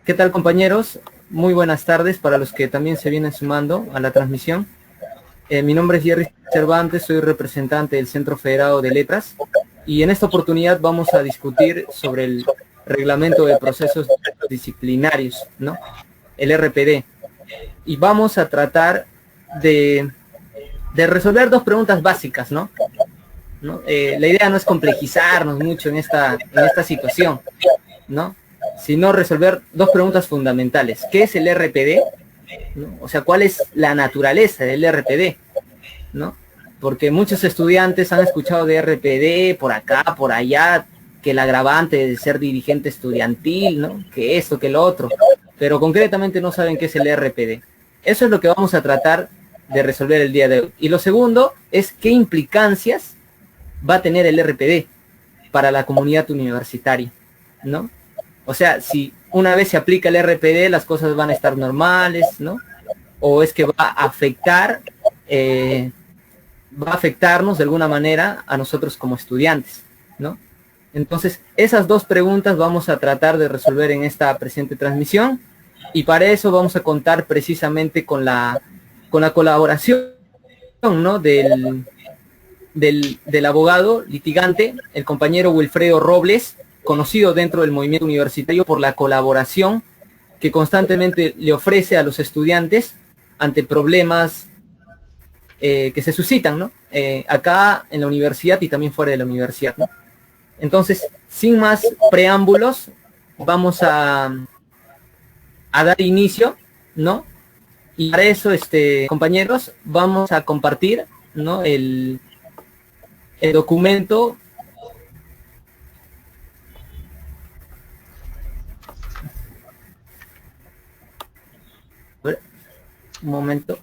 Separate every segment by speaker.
Speaker 1: ¿Qué tal, compañeros? Muy buenas tardes para los que también se vienen sumando a la transmisión. Mi nombre es Jerry Cervantes, soy representante del Centro Federado de Letras y en esta oportunidad vamos a discutir sobre el reglamento de procesos disciplinarios, ¿no? El RPD. Y vamos a tratar de resolver dos preguntas básicas, ¿no? La idea no es complejizarnos mucho en esta situación, ¿no? Sino resolver dos preguntas fundamentales. ¿Qué es el RPD? ¿No? O sea, ¿cuál es la naturaleza del RPD? ¿No? Porque muchos estudiantes han escuchado de RPD por acá, por allá, que el agravante de ser dirigente estudiantil, ¿no? Que esto, que lo otro, pero concretamente no saben qué es el RPD. Eso es lo que vamos a tratar de resolver el día de hoy. Y lo segundo es qué implicancias va a tener el RPD para la comunidad universitaria, ¿no? O sea, si una vez se aplica el RPD, las cosas van a estar normales, ¿no? O es que va a afectarnos de alguna manera a nosotros como estudiantes, ¿no? Entonces, esas dos preguntas vamos a tratar de resolver en esta presente transmisión y para eso vamos a contar precisamente con la colaboración, ¿no? del abogado litigante, el compañero Wilfredo Robles, conocido dentro del movimiento universitario por la colaboración que constantemente le ofrece a los estudiantes ante problemas que se suscitan, ¿no? Acá en la universidad y también fuera de la universidad, ¿no? Entonces, sin más preámbulos, vamos a dar inicio, ¿no? Y para eso, compañeros, vamos a compartir, ¿no? el documento. A ver, un momento.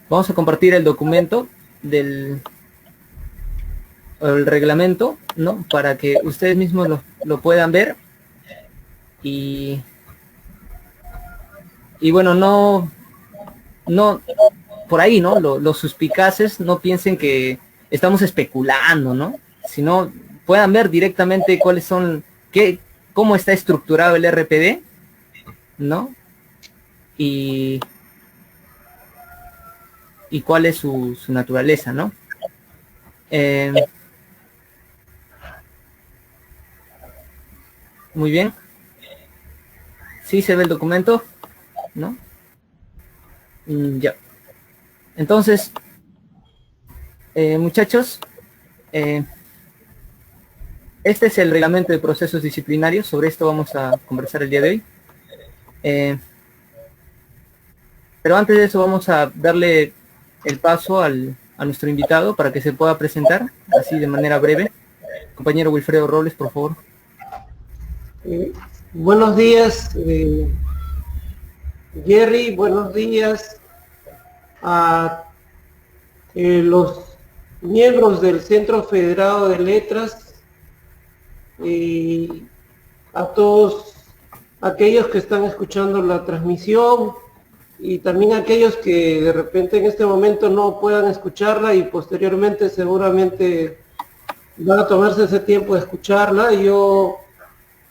Speaker 1: Vamos a compartir el documento del el reglamento, ¿no? Para que ustedes mismos lo puedan ver. Y bueno, no por ahí, ¿no? Los suspicaces no piensen que estamos especulando, ¿no? Sino puedan ver directamente cuáles son, cómo está estructurado el RPD, ¿no? Y cuál es su naturaleza, ¿no? Muy bien. ¿Sí se ve el documento? ¿No? Ya. Entonces, muchachos, este es el reglamento de procesos disciplinarios. Sobre esto vamos a conversar el día de hoy. Pero antes de eso vamos a darle el paso a nuestro invitado para que se pueda presentar, así de manera breve. Compañero Wilfredo Robles, por favor.
Speaker 2: Buenos días, Jerry, buenos días a los miembros del Centro Federado de Letras y a todos aquellos que están escuchando la transmisión y también a aquellos que de repente en este momento no puedan escucharla y posteriormente seguramente van a tomarse ese tiempo de escucharla. Yo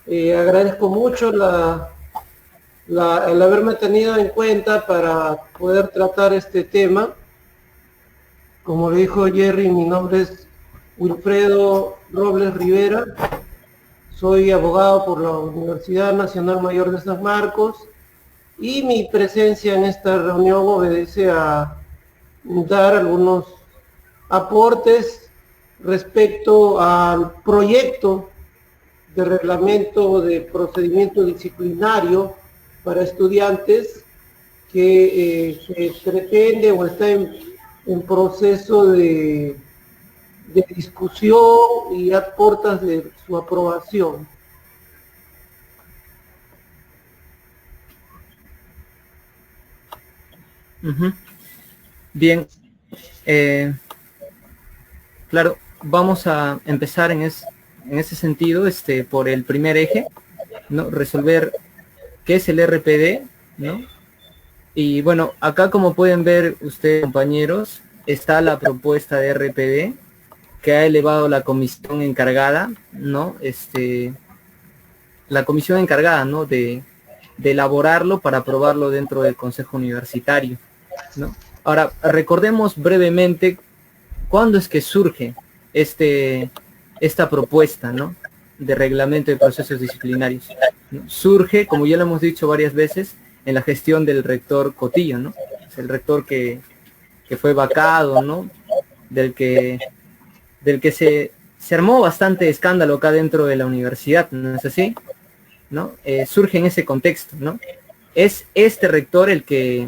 Speaker 2: agradezco mucho el haberme tenido en cuenta para poder tratar este tema. Como le dijo Jerry, mi nombre es Wilfredo Robles Rivera, soy abogado por la Universidad Nacional Mayor de San Marcos y mi presencia en esta reunión obedece a dar algunos aportes respecto al proyecto de reglamento de procedimiento disciplinario para estudiantes que se pretende o está en proceso de discusión y a puertas de su aprobación.
Speaker 1: Bien, claro, vamos a empezar en ese sentido, por el primer eje, ¿no? Resolver qué es el RPD, ¿no? Y bueno, acá como pueden ver ustedes, compañeros, está la propuesta de RPD que ha elevado la comisión encargada, ¿no? La comisión encargada, ¿no? De elaborarlo para aprobarlo dentro del Consejo Universitario, ¿no? Ahora, recordemos brevemente cuándo es que surge esta propuesta, ¿no? De reglamento de procesos disciplinarios, ¿no? Surge, como ya lo hemos dicho varias veces, en la gestión del rector Cotillo, ¿no? Es el rector que fue vacado, ¿no? Del que se armó bastante escándalo acá dentro de la universidad, ¿no es así? ¿No? Surge en ese contexto, ¿no? Es este rector el que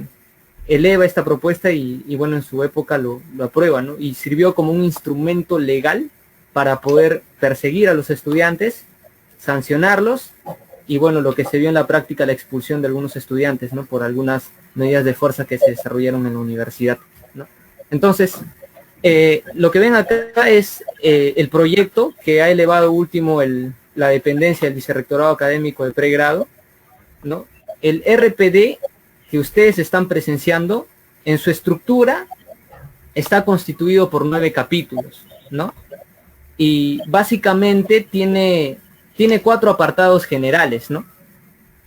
Speaker 1: eleva esta propuesta y bueno, en su época lo aprueba, ¿no? Y sirvió como un instrumento legal para poder perseguir a los estudiantes, sancionarlos, y bueno, lo que se vio en la práctica, la expulsión de algunos estudiantes, ¿no? Por algunas medidas de fuerza que se desarrollaron en la universidad, ¿no? Entonces, lo que ven acá es el proyecto que ha elevado último la dependencia del Vicerrectorado Académico de Pregrado, ¿no? El RPD que ustedes están presenciando, en su estructura, está constituido por 9 capítulos, ¿no? Y básicamente tiene 4 apartados generales, ¿no?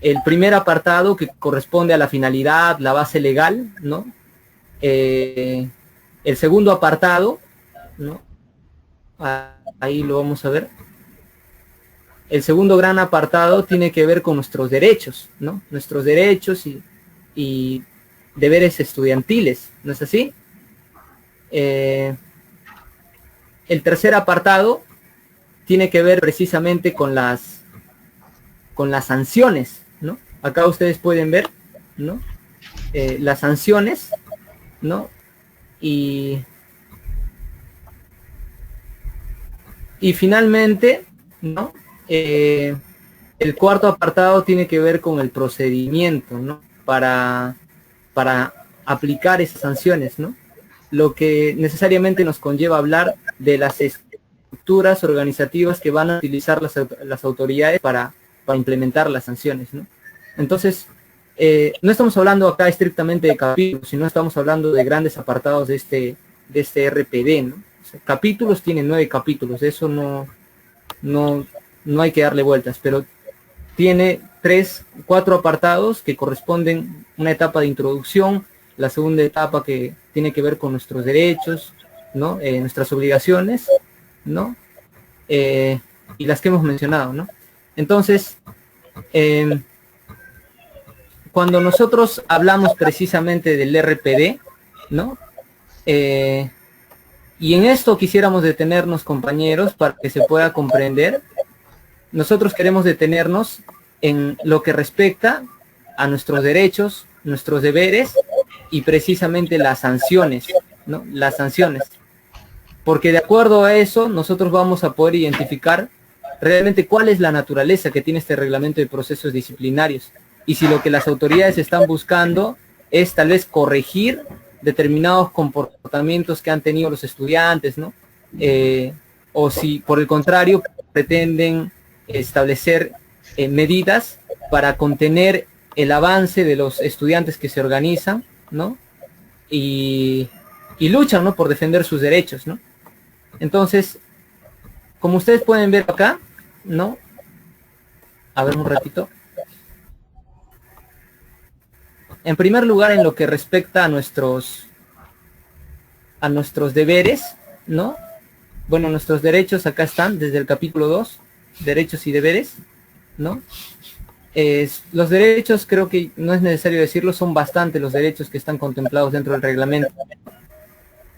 Speaker 1: El primer apartado que corresponde a la finalidad, la base legal, ¿no? El segundo apartado, ¿no? Ahí lo vamos a ver. El segundo gran apartado tiene que ver con nuestros derechos, ¿no? Nuestros derechos y deberes estudiantiles, ¿no es así? El tercer apartado tiene que ver precisamente con las sanciones, ¿no? Acá ustedes pueden ver, ¿no? Las sanciones, ¿no? Y finalmente, ¿no? El cuarto apartado tiene que ver con el procedimiento, ¿no? Para aplicar esas sanciones, ¿no? Lo que necesariamente nos conlleva hablar de las estructuras organizativas que van a utilizar las autoridades para implementar las sanciones, ¿no? Entonces, no estamos hablando acá estrictamente de capítulos, sino estamos hablando de grandes apartados de este RPD, ¿no? O sea, capítulos tienen 9 capítulos, eso no hay que darle vueltas, pero tiene 4 apartados que corresponden a una etapa de introducción, la segunda etapa que tiene que ver con nuestros derechos, ¿no? Nuestras obligaciones, ¿no? Y las que hemos mencionado, ¿no? Entonces, cuando nosotros hablamos precisamente del RPD, ¿no? Y en esto quisiéramos detenernos, compañeros, para que se pueda comprender. Nosotros queremos detenernos en lo que respecta a nuestros derechos, nuestros deberes y precisamente las sanciones, ¿no? Las sanciones. Porque de acuerdo a eso, nosotros vamos a poder identificar realmente cuál es la naturaleza que tiene este reglamento de procesos disciplinarios. Y si lo que las autoridades están buscando es tal vez corregir determinados comportamientos que han tenido los estudiantes, ¿no? O si por el contrario pretenden establecer medidas para contener el avance de los estudiantes que se organizan, ¿no? Y luchan, ¿no? Por defender sus derechos, ¿no? Entonces, como ustedes pueden ver acá, ¿no? A ver un ratito. En primer lugar, en lo que respecta a nuestros deberes, ¿no? Bueno, nuestros derechos acá están desde el capítulo 2, derechos y deberes, ¿no? Los derechos, creo que no es necesario decirlo, son bastante los derechos que están contemplados dentro del reglamento.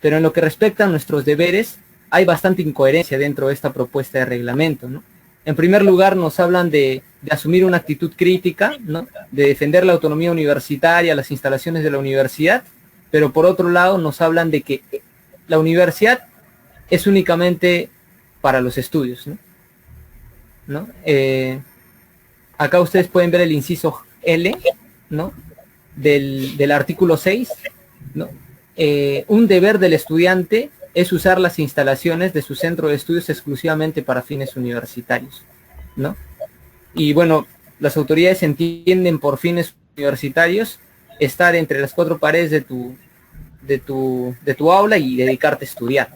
Speaker 1: Pero en lo que respecta a nuestros deberes, hay bastante incoherencia dentro de esta propuesta de reglamento, ¿no? En primer lugar, nos hablan de asumir una actitud crítica, ¿no? De defender la autonomía universitaria, las instalaciones de la universidad, pero por otro lado nos hablan de que la universidad es únicamente para los estudios, ¿no? Acá ustedes pueden ver el inciso L, ¿no? Del artículo 6, ¿no? Un deber del estudiante es usar las instalaciones de su centro de estudios exclusivamente para fines universitarios, ¿no? Y bueno, las autoridades entienden por fines universitarios estar entre las cuatro paredes de tu aula y dedicarte a estudiar.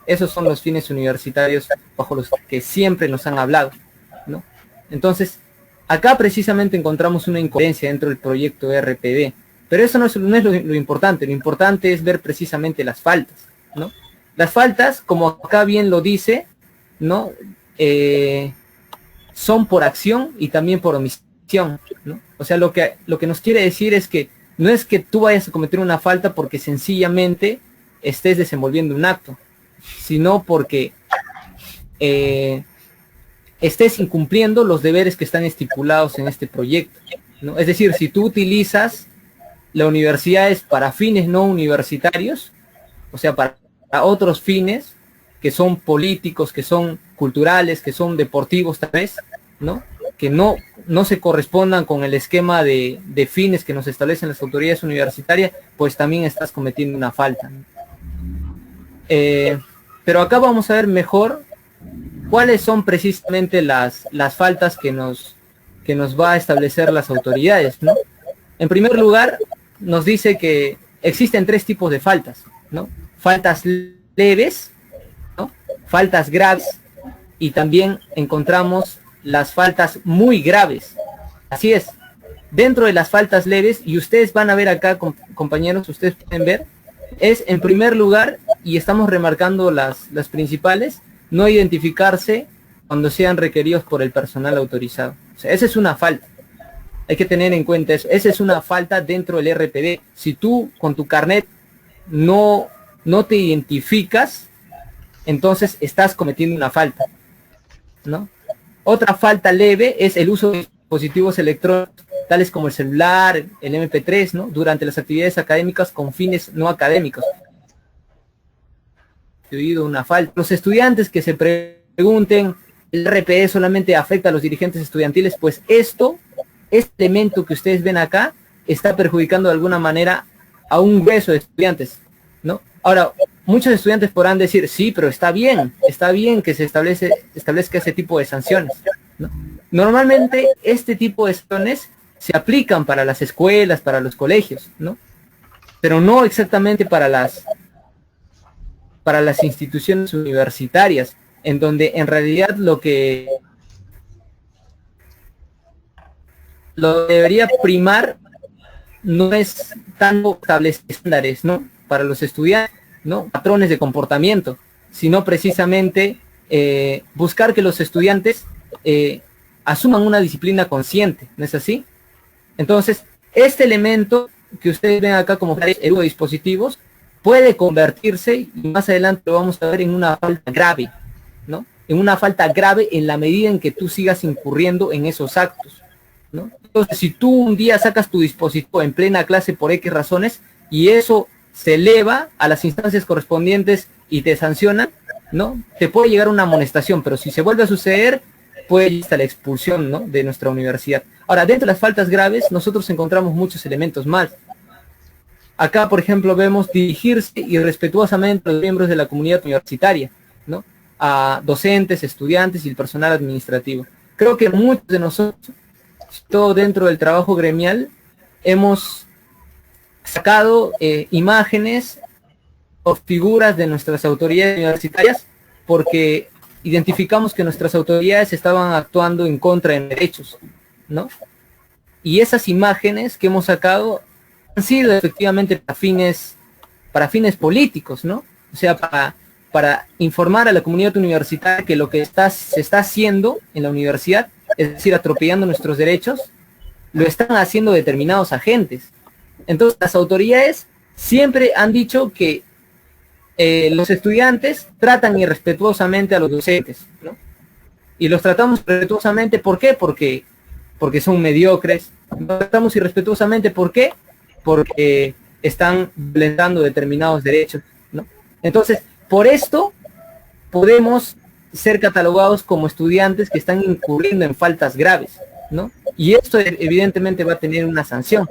Speaker 1: Esos son los fines universitarios bajo los que siempre nos han hablado, ¿no? Entonces, acá precisamente encontramos una incoherencia dentro del proyecto RPD, pero eso no es lo importante. Lo importante es ver precisamente las faltas, ¿no? Las faltas, como acá bien lo dice, ¿no? Son por acción y también por omisión, ¿no? O sea, lo que nos quiere decir es que no es que tú vayas a cometer una falta porque sencillamente estés desenvolviendo un acto, sino porque estés incumpliendo los deberes que están estipulados en este proyecto, ¿no? Es decir, si tú utilizas la universidad para fines no universitarios, o sea, para otros fines que son políticos, que son culturales, que son deportivos tal vez, ¿no? Que no se correspondan con el esquema de fines que nos establecen las autoridades universitarias, pues también estás cometiendo una falta, ¿no? Pero acá vamos a ver mejor cuáles son precisamente las faltas que nos va a establecer las autoridades, ¿no? En primer lugar, nos dice que existen 3 tipos de faltas, ¿no? Faltas leves, ¿no? Faltas graves, y también encontramos las faltas muy graves. Así es, dentro de las faltas leves, y ustedes van a ver acá, compañeros, ustedes pueden ver, es en primer lugar, y estamos remarcando las principales, no identificarse cuando sean requeridos por el personal autorizado. O sea, esa es una falta. Hay que tener en cuenta eso. Esa es una falta dentro del RPD. Si tú con tu carnet no te identificas, entonces estás cometiendo una falta, ¿no? Otra falta leve es el uso de dispositivos electrónicos, tales como el celular, el MP3, ¿no? Durante las actividades académicas con fines no académicos. Una falta. Los estudiantes que se pregunten, ¿el RPD solamente afecta a los dirigentes estudiantiles? Pues este elemento que ustedes ven acá está perjudicando de alguna manera a un grueso de estudiantes, ¿no? Ahora, muchos estudiantes podrán decir, sí, pero está bien que se establezca ese tipo de sanciones, ¿no? Normalmente este tipo de sanciones se aplican para las escuelas, para los colegios, ¿no? Pero no exactamente para las instituciones universitarias, en donde en realidad lo debería primar no es tanto establecer estándares, ¿no? Para los estudiantes, ¿no? Patrones de comportamiento, sino precisamente buscar que los estudiantes asuman una disciplina consciente, ¿no es así? Entonces, este elemento que ustedes ven acá como el uso de dispositivos puede convertirse, y más adelante lo vamos a ver, en una falta grave, ¿no? En una falta grave en la medida en que tú sigas incurriendo en esos actos, ¿no? Entonces, si tú un día sacas tu dispositivo en plena clase por X razones, y eso se eleva a las instancias correspondientes y te sancionan, ¿no? Te puede llegar una amonestación, pero si se vuelve a suceder, puede ir hasta la expulsión, ¿no? De nuestra universidad. Ahora, dentro de las faltas graves, nosotros encontramos muchos elementos más. Acá, por ejemplo, vemos dirigirse irrespetuosamente a los miembros de la comunidad universitaria, ¿no? A docentes, estudiantes y el personal administrativo. Creo que muchos de nosotros, todo dentro del trabajo gremial, hemos sacado imágenes o figuras de nuestras autoridades universitarias porque identificamos que nuestras autoridades estaban actuando en contra de derechos, ¿no? Y esas imágenes que hemos sacado han sido efectivamente para fines políticos, ¿no? O sea, para informar a la comunidad universitaria que lo que se está haciendo en la universidad, es decir, atropellando nuestros derechos, lo están haciendo determinados agentes. Entonces, las autoridades siempre han dicho que los estudiantes tratan irrespetuosamente a los docentes, ¿no? Y los tratamos irrespetuosamente, ¿por qué? Porque son mediocres. Los tratamos irrespetuosamente, ¿por qué? Porque están violentando determinados derechos, ¿no? Entonces, por esto podemos ser catalogados como estudiantes que están incurriendo en faltas graves, ¿no? Y esto evidentemente va a tener una sanción.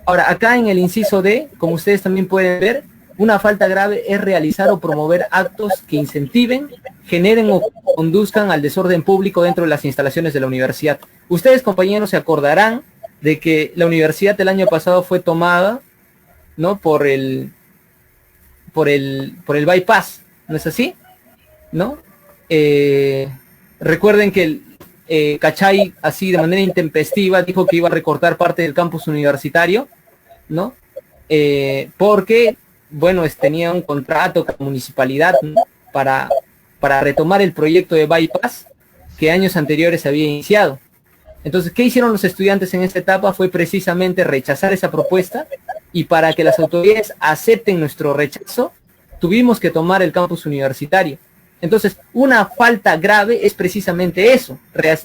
Speaker 1: Ahora, acá en el inciso D, como ustedes también pueden ver, una falta grave es realizar o promover actos que incentiven, generen o conduzcan al desorden público dentro de las instalaciones de la universidad. Ustedes, compañeros, se acordarán de que la universidad el año pasado fue tomada, ¿no? por el bypass, ¿no es así? ¿No? Recuerden que Cachay, así de manera intempestiva, dijo que iba a recortar parte del campus universitario, ¿no? Porque, bueno, tenía un contrato con la municipalidad, ¿no? para retomar el proyecto de bypass que años anteriores había iniciado. Entonces, ¿qué hicieron los estudiantes en esta etapa? Fue precisamente rechazar esa propuesta, y para que las autoridades acepten nuestro rechazo, tuvimos que tomar el campus universitario. Entonces, una falta grave es precisamente eso: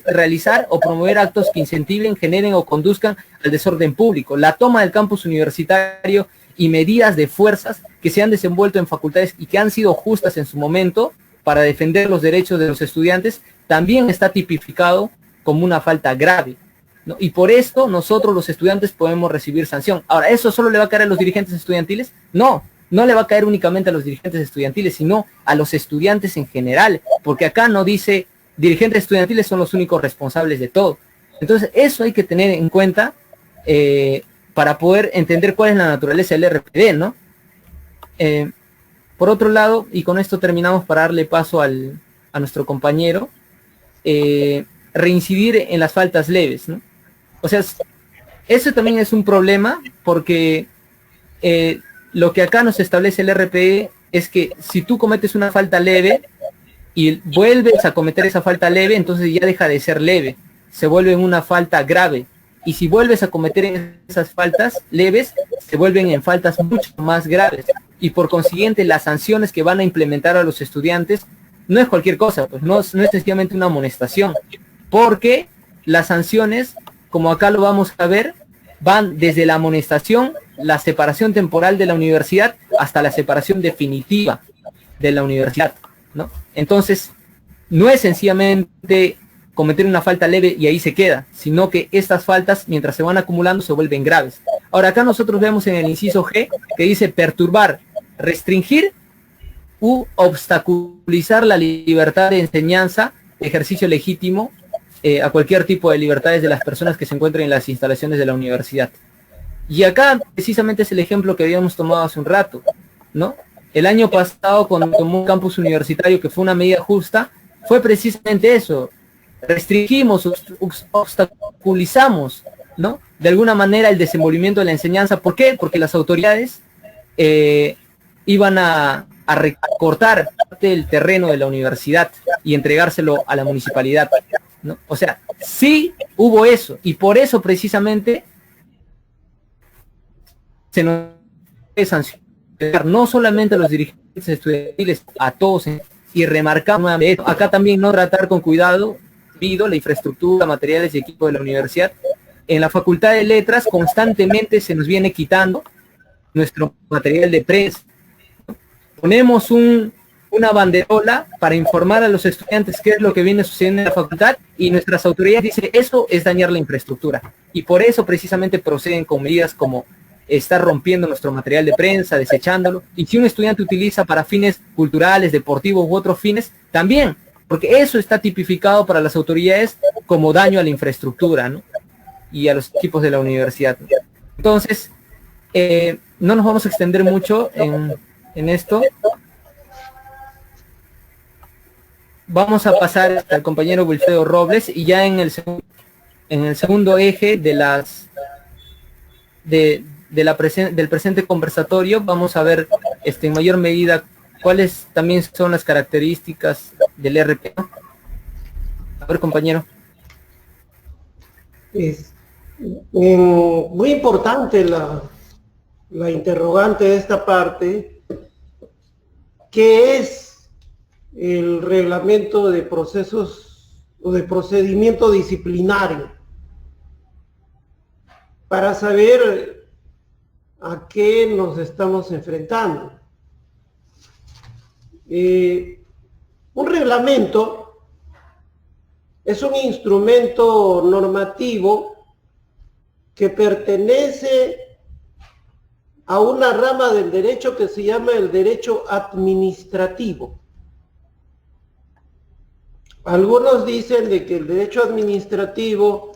Speaker 1: realizar o promover actos que incentiven, generen o conduzcan al desorden público. La toma del campus universitario y medidas de fuerzas que se han desenvuelto en facultades y que han sido justas en su momento para defender los derechos de los estudiantes, también está tipificado como una falta grave, ¿no? Y por esto nosotros los estudiantes podemos recibir sanción. Ahora, ¿eso solo le va a caer a los dirigentes estudiantiles? No, no le va a caer únicamente a los dirigentes estudiantiles, sino a los estudiantes en general, porque acá no dice dirigentes estudiantiles son los únicos responsables de todo. Entonces, eso hay que tener en cuenta para poder entender cuál es la naturaleza del RPD, ¿no? Por otro lado, y con esto terminamos para darle paso a nuestro compañero, reincidir en las faltas leves, ¿no? O sea, eso también es un problema, porque lo que acá nos establece el RPE es que si tú cometes una falta leve y vuelves a cometer esa falta leve, entonces ya deja de ser leve, se vuelve una falta grave. Y si vuelves a cometer esas faltas leves, se vuelven en faltas mucho más graves. Y por consiguiente, las sanciones que van a implementar a los estudiantes no es cualquier cosa, pues no es sencillamente una amonestación, porque las sanciones, como acá lo vamos a ver, van desde la amonestación, la separación temporal de la universidad, hasta la separación definitiva de la universidad, ¿no? Entonces, no es sencillamente cometer una falta leve y ahí se queda, sino que estas faltas, mientras se van acumulando, se vuelven graves. Ahora, acá nosotros vemos en el inciso G, que dice perturbar, restringir u obstaculizar la libertad de enseñanza, ejercicio legítimo, a cualquier tipo de libertades de las personas que se encuentren en las instalaciones de la universidad. Y acá precisamente es el ejemplo que habíamos tomado hace un rato, ¿no? El año pasado, cuando tomó un campus universitario, que fue una medida justa, fue precisamente eso: restringimos, obstaculizamos, ¿no? De alguna manera el desenvolvimiento de la enseñanza. ¿Por qué? Porque las autoridades iban a recortar parte del terreno de la universidad y entregárselo a la municipalidad, ¿no? O sea, sí hubo eso, y por eso precisamente se nos debe sancionar no solamente a los dirigentes estudiantiles, a todos, y remarcar nuevamente, acá también no tratar con cuidado debido a la infraestructura, materiales y equipo de la universidad. En la Facultad de Letras constantemente se nos viene quitando nuestro material de prensa. Ponemos una banderola para informar a los estudiantes qué es lo que viene sucediendo en la facultad, y nuestras autoridades dicen eso es dañar la infraestructura, y por eso precisamente proceden con medidas como estar rompiendo nuestro material de prensa, desechándolo. Y si un estudiante utiliza para fines culturales, deportivos u otros fines, también, porque eso está tipificado para las autoridades como daño a la infraestructura, ¿no? Y a los equipos de la universidad. Entonces, no nos vamos a extender mucho en esto. Vamos a pasar al compañero Wilfredo Robles, y ya en el segundo eje del presente conversatorio vamos a ver en mayor medida cuáles también son las características del RP. A ver, compañero.
Speaker 2: Es muy importante la interrogante de esta parte: ¿qué es el reglamento de procesos o de procedimiento disciplinario? Para saber a qué nos estamos enfrentando. Un reglamento es un instrumento normativo que pertenece a una rama del derecho que se llama el derecho administrativo. Algunos dicen de que el derecho administrativo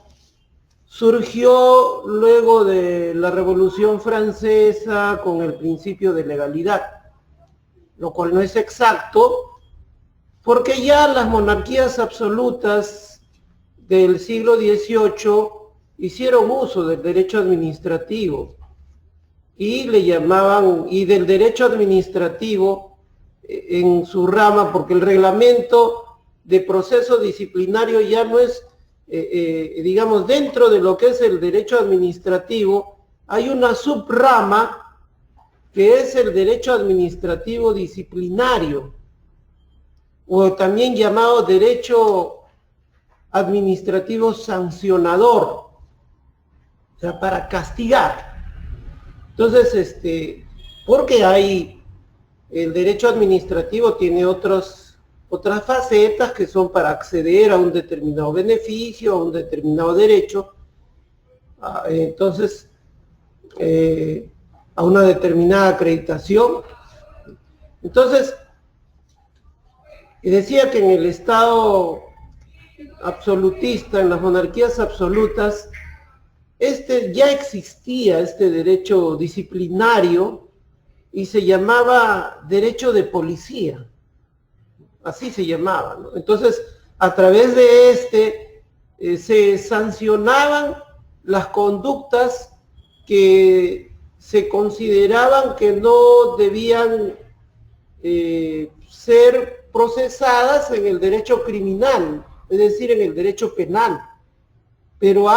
Speaker 2: surgió luego de la Revolución Francesa con el principio de legalidad, lo cual no es exacto, porque ya las monarquías absolutas del siglo XVIII hicieron uso del derecho administrativo y le llamaban, y del derecho administrativo en su rama, porque el reglamento de proceso disciplinario ya no es, digamos, dentro de lo que es el derecho administrativo, hay una subrama que es el derecho administrativo disciplinario, o también llamado derecho administrativo sancionador, o sea, para castigar. Entonces, porque hay, el derecho administrativo tiene otras facetas que son para acceder a un determinado beneficio, a un determinado derecho, entonces, a una determinada acreditación. Entonces, decía que en el Estado absolutista, en las monarquías absolutas, ya existía este derecho disciplinario y se llamaba derecho de policía, así se llamaba, ¿no? Entonces, a través de se sancionaban las conductas que se consideraban que no debían ser procesadas en el derecho criminal, es decir, en el derecho penal. Pero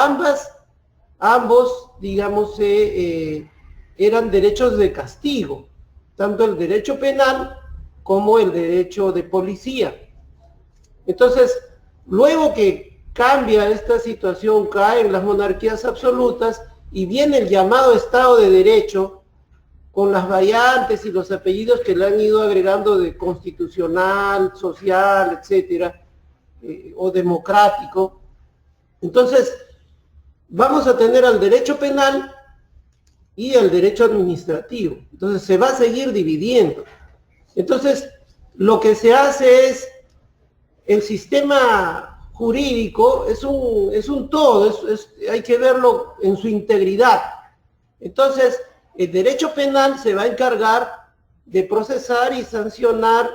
Speaker 2: ambos, digamos, eran derechos de castigo, tanto el derecho penal como el derecho de policía. Entonces, luego que cambia esta situación, caen las monarquías absolutas y viene el llamado Estado de Derecho, con las variantes y los apellidos que le han ido agregando de constitucional, social, etcétera, o democrático. Entonces, vamos a tener al derecho penal y el derecho administrativo. Entonces, se va a seguir dividiendo. Entonces, lo que se hace es, el sistema jurídico es un todo, hay que verlo en su integridad. Entonces, el derecho penal se va a encargar de procesar y sancionar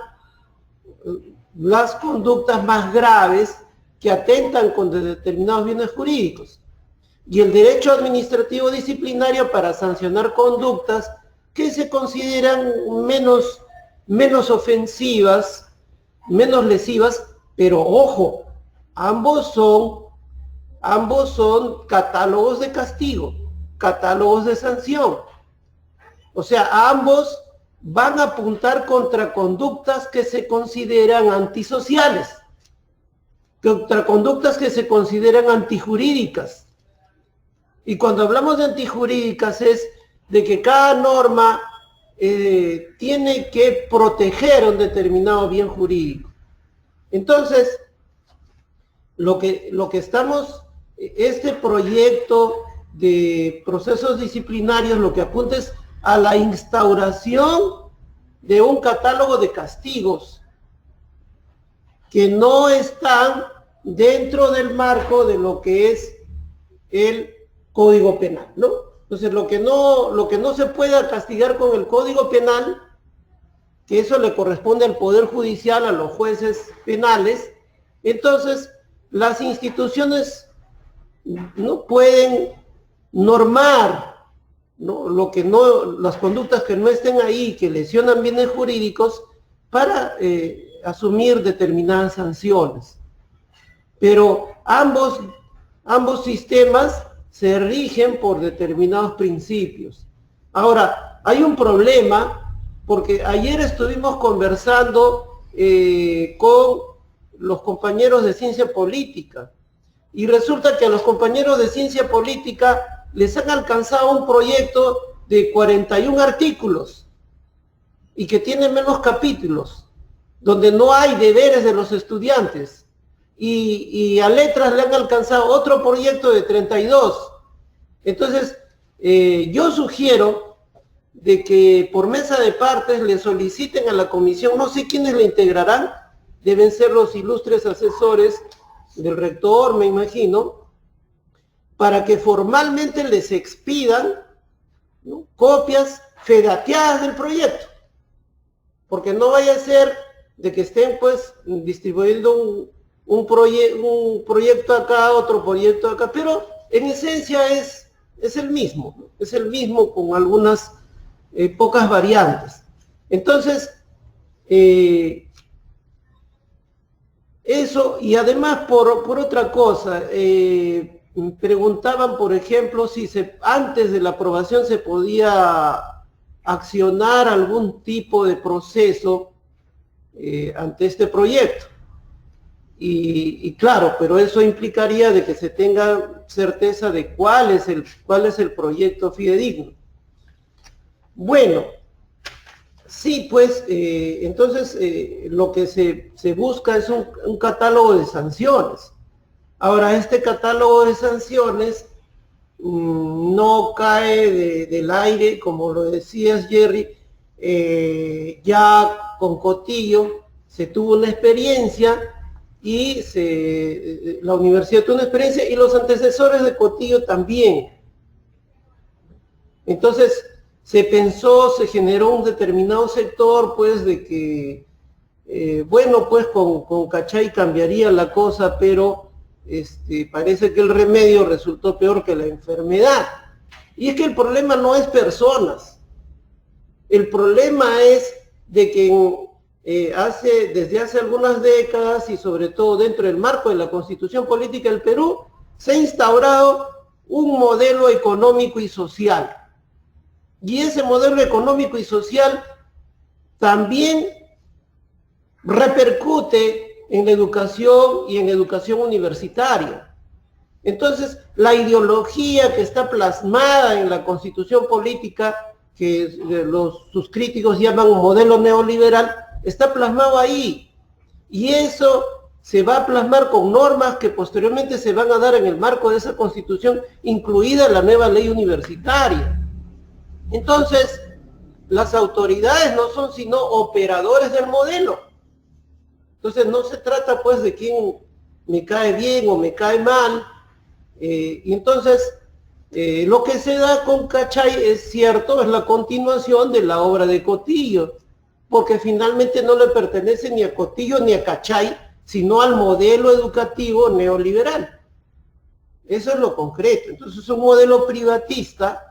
Speaker 2: las conductas más graves que atentan contra determinados bienes jurídicos. Y el derecho administrativo disciplinario para sancionar conductas que se consideran menos ofensivas, menos lesivas, pero ojo, ambos son catálogos de castigo, catálogos de sanción. O sea, ambos van a apuntar contra conductas que se consideran antisociales, contra conductas que se consideran antijurídicas. Y cuando hablamos de antijurídicas es de que cada norma tiene que proteger un determinado bien jurídico. Entonces, lo que estamos, este proyecto de procesos disciplinarios, lo que apunta es a la instauración de un catálogo de castigos que no están dentro del marco de lo que es el Código Penal, ¿no? Entonces, lo que no se pueda castigar con el Código Penal, que eso le corresponde al Poder Judicial, a los jueces penales, entonces las instituciones no pueden normar, ¿no?, las conductas que no estén ahí, que lesionan bienes jurídicos, para asumir determinadas sanciones. Pero ambos sistemas se rigen por determinados principios. Ahora, hay un problema, porque ayer estuvimos conversando con los compañeros de ciencia política, y resulta que a los compañeros de ciencia política les han alcanzado un proyecto de 41 artículos y que tiene menos capítulos, donde no hay deberes de los estudiantes, y a letras le han alcanzado otro proyecto de 32. Entonces, yo sugiero de que por mesa de partes le soliciten a la comisión, no sé quiénes la integrarán, deben ser los ilustres asesores del rector, me imagino, para que formalmente les expidan, ¿no?, copias fedateadas del proyecto, porque no vaya a ser de que estén pues distribuyendo un proyecto acá, otro proyecto acá, pero en esencia es el mismo, ¿no? Es el mismo con algunas pocas variantes. Entonces, eso, y además por otra cosa, preguntaban, por ejemplo, si antes de la aprobación se podía accionar algún tipo de proceso ante este proyecto. Y claro, pero eso implicaría de que se tenga certeza de cuál es el proyecto fidedigno. Bueno, sí, pues, entonces lo que se busca es un catálogo de sanciones. Ahora, este catálogo de sanciones no cae del aire, como lo decías, Jerry. Ya con Cotillo se tuvo una experiencia y la universidad tuvo una experiencia y los antecesores de Cotillo también. Entonces se pensó, se generó un determinado sector, pues, de que, bueno, pues con Cachay cambiaría la cosa, pero parece que el remedio resultó peor que la enfermedad. Y es que el problema no es personas. El problema es de que desde hace algunas décadas y sobre todo dentro del marco de la Constitución Política del Perú, se ha instaurado un modelo económico y social. Y ese modelo económico y social también repercute en la educación y en educación universitaria. Entonces, la ideología que está plasmada en la Constitución Política, que sus críticos llaman un modelo neoliberal, está plasmado ahí. Y eso se va a plasmar con normas que posteriormente se van a dar en el marco de esa Constitución, incluida la nueva ley universitaria. Entonces, las autoridades no son sino operadores del modelo. Entonces, no se trata pues de quién me cae bien o me cae mal. Y entonces, lo que se da con Cachay es cierto, es la continuación de la obra de Cotillo, porque finalmente no le pertenece ni a Cotillo ni a Cachay, sino al modelo educativo neoliberal. Eso es lo concreto. Entonces, es un modelo privatista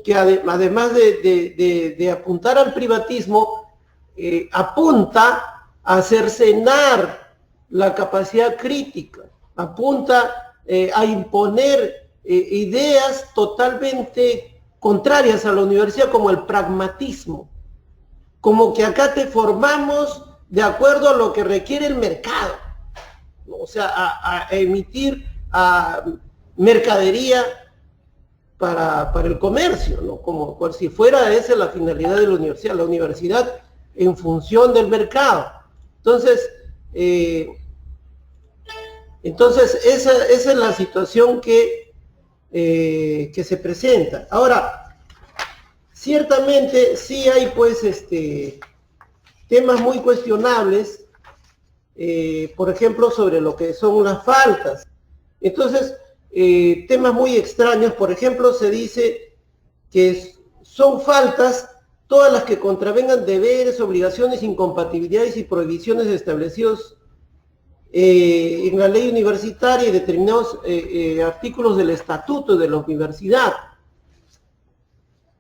Speaker 2: que además de apuntar al privatismo, apunta a cercenar la capacidad crítica, apunta a imponer ideas totalmente contrarias a la universidad, como el pragmatismo, como que acá te formamos de acuerdo a lo que requiere el mercado, ¿no? O sea, a emitir mercadería para el comercio, ¿no? Como si fuera esa la finalidad de la universidad en función del mercado. Entonces esa es la situación que se presenta. Ahora, ciertamente sí hay pues temas muy cuestionables, por ejemplo, sobre lo que son las faltas. Entonces, temas muy extraños, por ejemplo, se dice que son faltas todas las que contravengan deberes, obligaciones, incompatibilidades y prohibiciones establecidos en la ley universitaria y determinados artículos del estatuto de la universidad.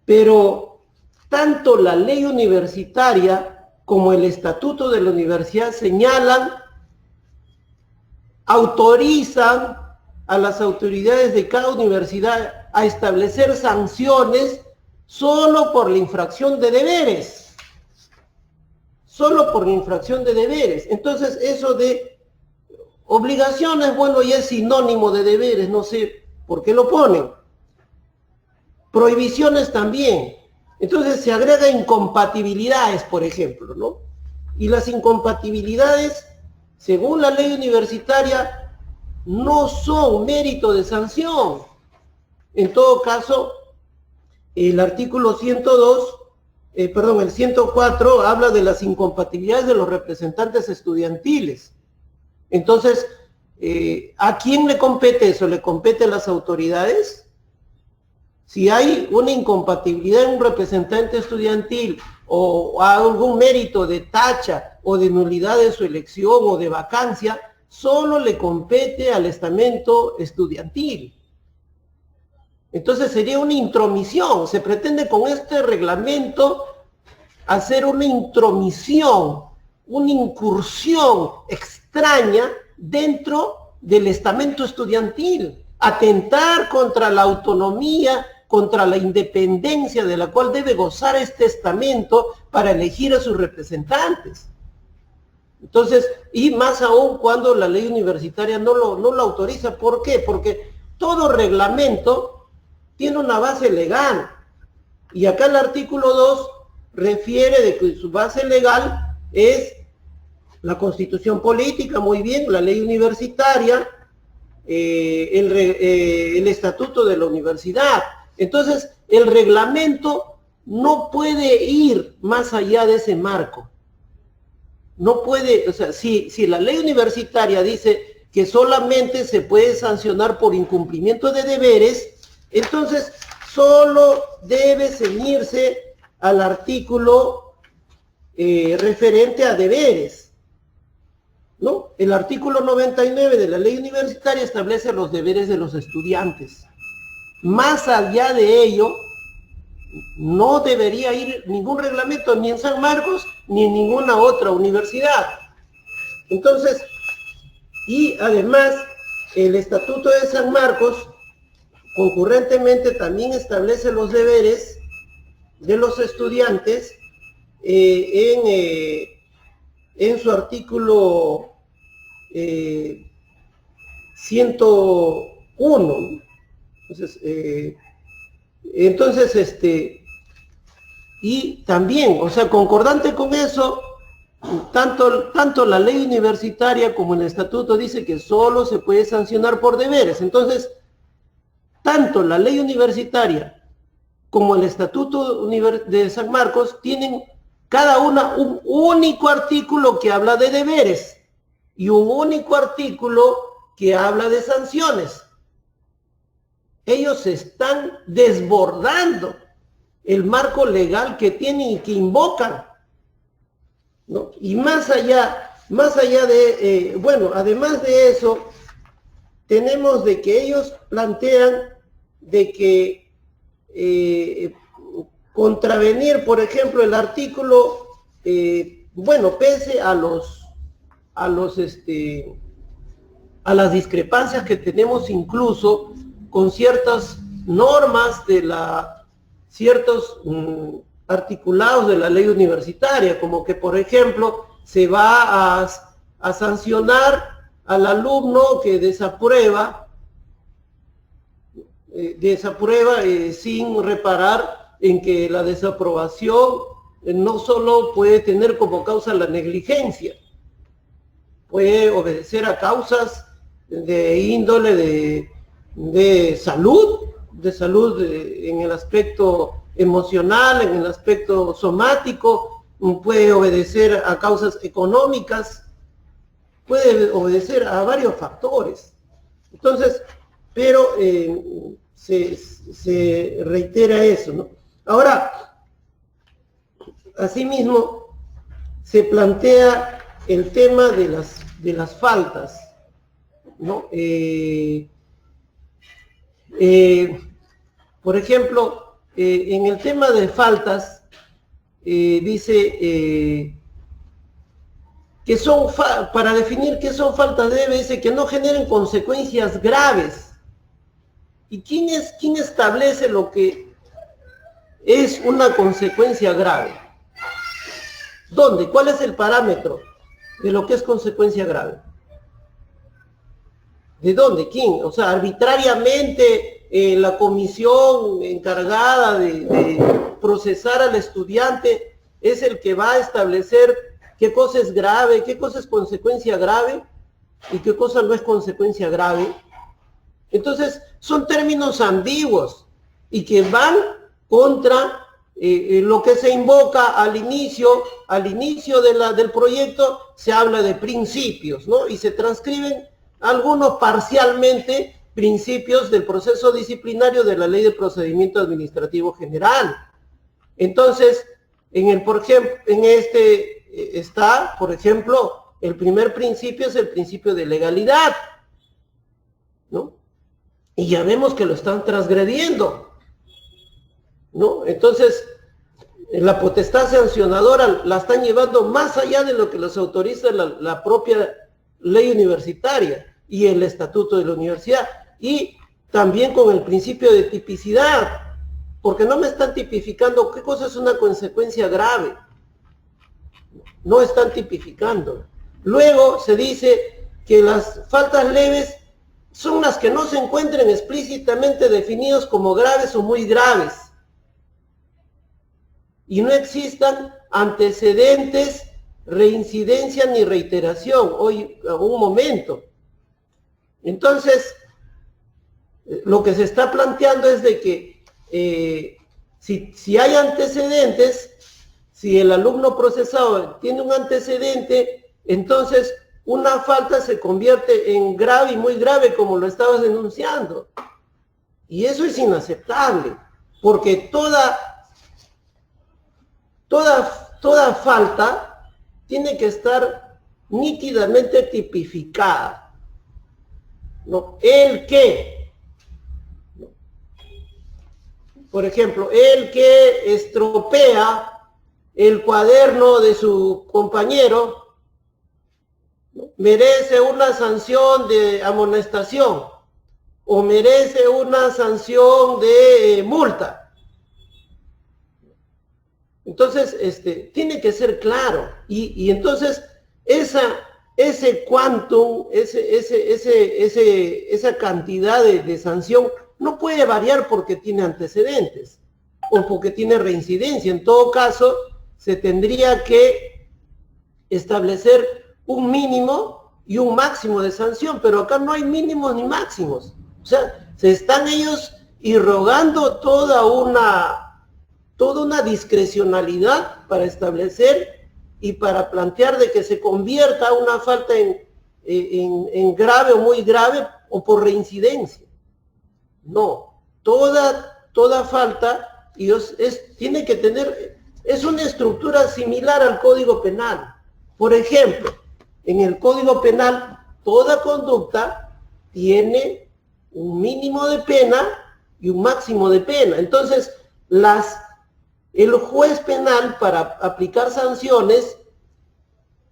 Speaker 2: Pero tanto la ley universitaria como el estatuto de la universidad señalan, autorizan a las autoridades de cada universidad a establecer sanciones solo por la infracción de deberes. Solo por la infracción de deberes. Entonces, eso de obligaciones, bueno, ya es sinónimo de deberes, no sé por qué lo ponen. Prohibiciones también. Entonces se agrega incompatibilidades, por ejemplo, ¿no? Y las incompatibilidades, según la ley universitaria, no son mérito de sanción. En todo caso, el artículo 104 habla de las incompatibilidades de los representantes estudiantiles. Entonces, ¿A quién le compete eso? ¿Le compete a las autoridades? Si hay una incompatibilidad en un representante estudiantil o algún mérito de tacha o de nulidad de su elección o de vacancia, solo le compete al estamento estudiantil. Entonces sería una intromisión. Se pretende con este reglamento hacer una intromisión, una incursión extraña dentro del estamento estudiantil, atentar contra la autonomía, contra la independencia de la cual debe gozar este estamento para elegir a sus representantes. Entonces, y más aún cuando la ley universitaria no lo autoriza. ¿Por qué? Porque todo reglamento tiene una base legal. Y acá el artículo 2 refiere de que su base legal es la Constitución política, muy bien, la ley universitaria, el estatuto de la universidad. Entonces, el reglamento no puede ir más allá de ese marco. No puede, o sea, si la ley universitaria dice que solamente se puede sancionar por incumplimiento de deberes, entonces solo debe ceñirse al artículo referente a deberes, ¿no? El artículo 99 de la ley universitaria establece los deberes de los estudiantes. Más allá de ello, no debería ir ningún reglamento ni en San Marcos ni en ninguna otra universidad. Entonces, y además, el Estatuto de San Marcos concurrentemente también establece los deberes de los estudiantes en su artículo 101. Entonces, y también, o sea, concordante con eso, tanto la ley universitaria como el estatuto dice que solo se puede sancionar por deberes. Entonces, tanto la ley universitaria como el estatuto de San Marcos tienen cada una un único artículo que habla de deberes y un único artículo que habla de sanciones. Ellos están desbordando el marco legal que tienen y que invocan, ¿no? Y más allá de, bueno, además de eso, tenemos de que ellos plantean de que contravenir, por ejemplo, el artículo, bueno, pese a las discrepancias que tenemos incluso con ciertas normas de ciertos articulados de la ley universitaria, como que, por ejemplo, se va a sancionar al alumno que desaprueba sin reparar en que la desaprobación no solo puede tener como causa la negligencia, puede obedecer a causas de índole de salud en el aspecto emocional, en el aspecto somático, puede obedecer a causas económicas, puede obedecer a varios factores. Entonces, pero se reitera eso, ¿no? Ahora, asimismo, se plantea el tema de las faltas, ¿no? Por ejemplo, en el tema de faltas, dice que son, para definir qué son faltas dice que no generen consecuencias graves. ¿Y quién establece lo que es una consecuencia grave? ¿Dónde? ¿Cuál es el parámetro de lo que es consecuencia grave? ¿De dónde? ¿Quién? O sea, arbitrariamente la comisión encargada de procesar al estudiante es el que va a establecer qué cosa es grave, qué cosa es consecuencia grave y qué cosa no es consecuencia grave. Entonces, son términos ambiguos y que van contra lo que se invoca al inicio del proyecto. Se habla de principios, ¿no? Y se transcriben algunos parcialmente principios del proceso disciplinario de la Ley de Procedimiento Administrativo General. Entonces, está, por ejemplo, el primer principio es el principio de legalidad, ¿no? Y ya vemos que lo están transgrediendo, ¿no? Entonces, la potestad sancionadora la están llevando más allá de lo que les autoriza la propia ley universitaria y el estatuto de la universidad, y también con el principio de tipicidad, porque no me están tipificando qué cosa es una consecuencia grave, no están tipificando. Luego se dice que las faltas leves son las que no se encuentren explícitamente definidos como graves o muy graves, y no existan antecedentes, reincidencia ni reiteración. Hoy, un momento. Entonces, lo que se está planteando es de que si hay antecedentes, si el alumno procesado tiene un antecedente, entonces una falta se convierte en grave y muy grave, como lo estabas denunciando. Y eso es inaceptable, porque toda falta tiene que estar nítidamente tipificada, ¿no? El que, ¿no? Por ejemplo, el que estropea el cuaderno de su compañero, ¿no?, merece una sanción de amonestación o merece una sanción de multa. Entonces, tiene que ser claro, y entonces ese quantum, esa cantidad de sanción no puede variar porque tiene antecedentes o porque tiene reincidencia. En todo caso, se tendría que establecer un mínimo y un máximo de sanción, pero acá no hay mínimos ni máximos. O sea, se están ellos irrogando toda una discrecionalidad para establecer y para plantear de que se convierta una falta en grave o muy grave o por reincidencia. No, toda falta tiene que tener, es una estructura similar al Código Penal. Por ejemplo, en el Código Penal, toda conducta tiene un mínimo de pena y un máximo de pena. Entonces, el juez penal, para aplicar sanciones,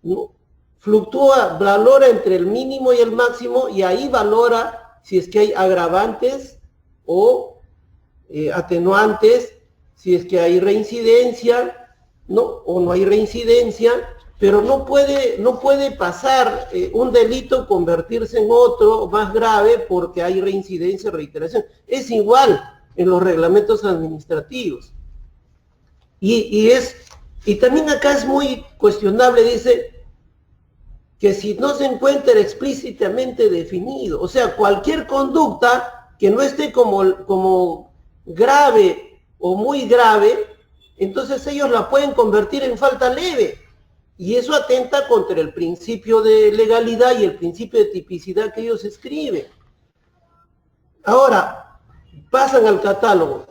Speaker 2: ¿no?, fluctúa, valora entre el mínimo y el máximo, y ahí valora si es que hay agravantes o atenuantes, si es que hay reincidencia, ¿no?, o no hay reincidencia, pero no puede pasar un delito, convertirse en otro más grave porque hay reincidencia o reiteración. Es igual en los reglamentos administrativos. Y también acá es muy cuestionable, dice, que si no se encuentra explícitamente definido, o sea, cualquier conducta que no esté como grave o muy grave, entonces ellos la pueden convertir en falta leve, y eso atenta contra el principio de legalidad y el principio de tipicidad que ellos escriben. Ahora, pasan al catálogo.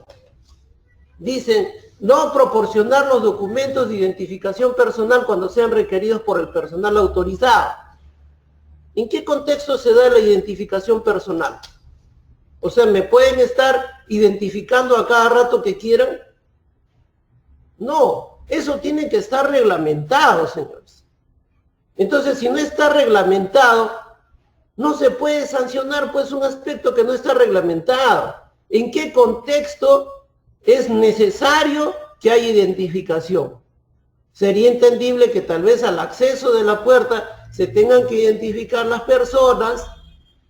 Speaker 2: Dicen, no proporcionar los documentos de identificación personal cuando sean requeridos por el personal autorizado. ¿En qué contexto se da la identificación personal? O sea, ¿me pueden estar identificando a cada rato que quieran? No, eso tiene que estar reglamentado, señores. Entonces, si no está reglamentado, no se puede sancionar pues un aspecto que no está reglamentado. ¿En qué contexto es necesario que haya identificación? Sería entendible que tal vez al acceso de la puerta se tengan que identificar las personas,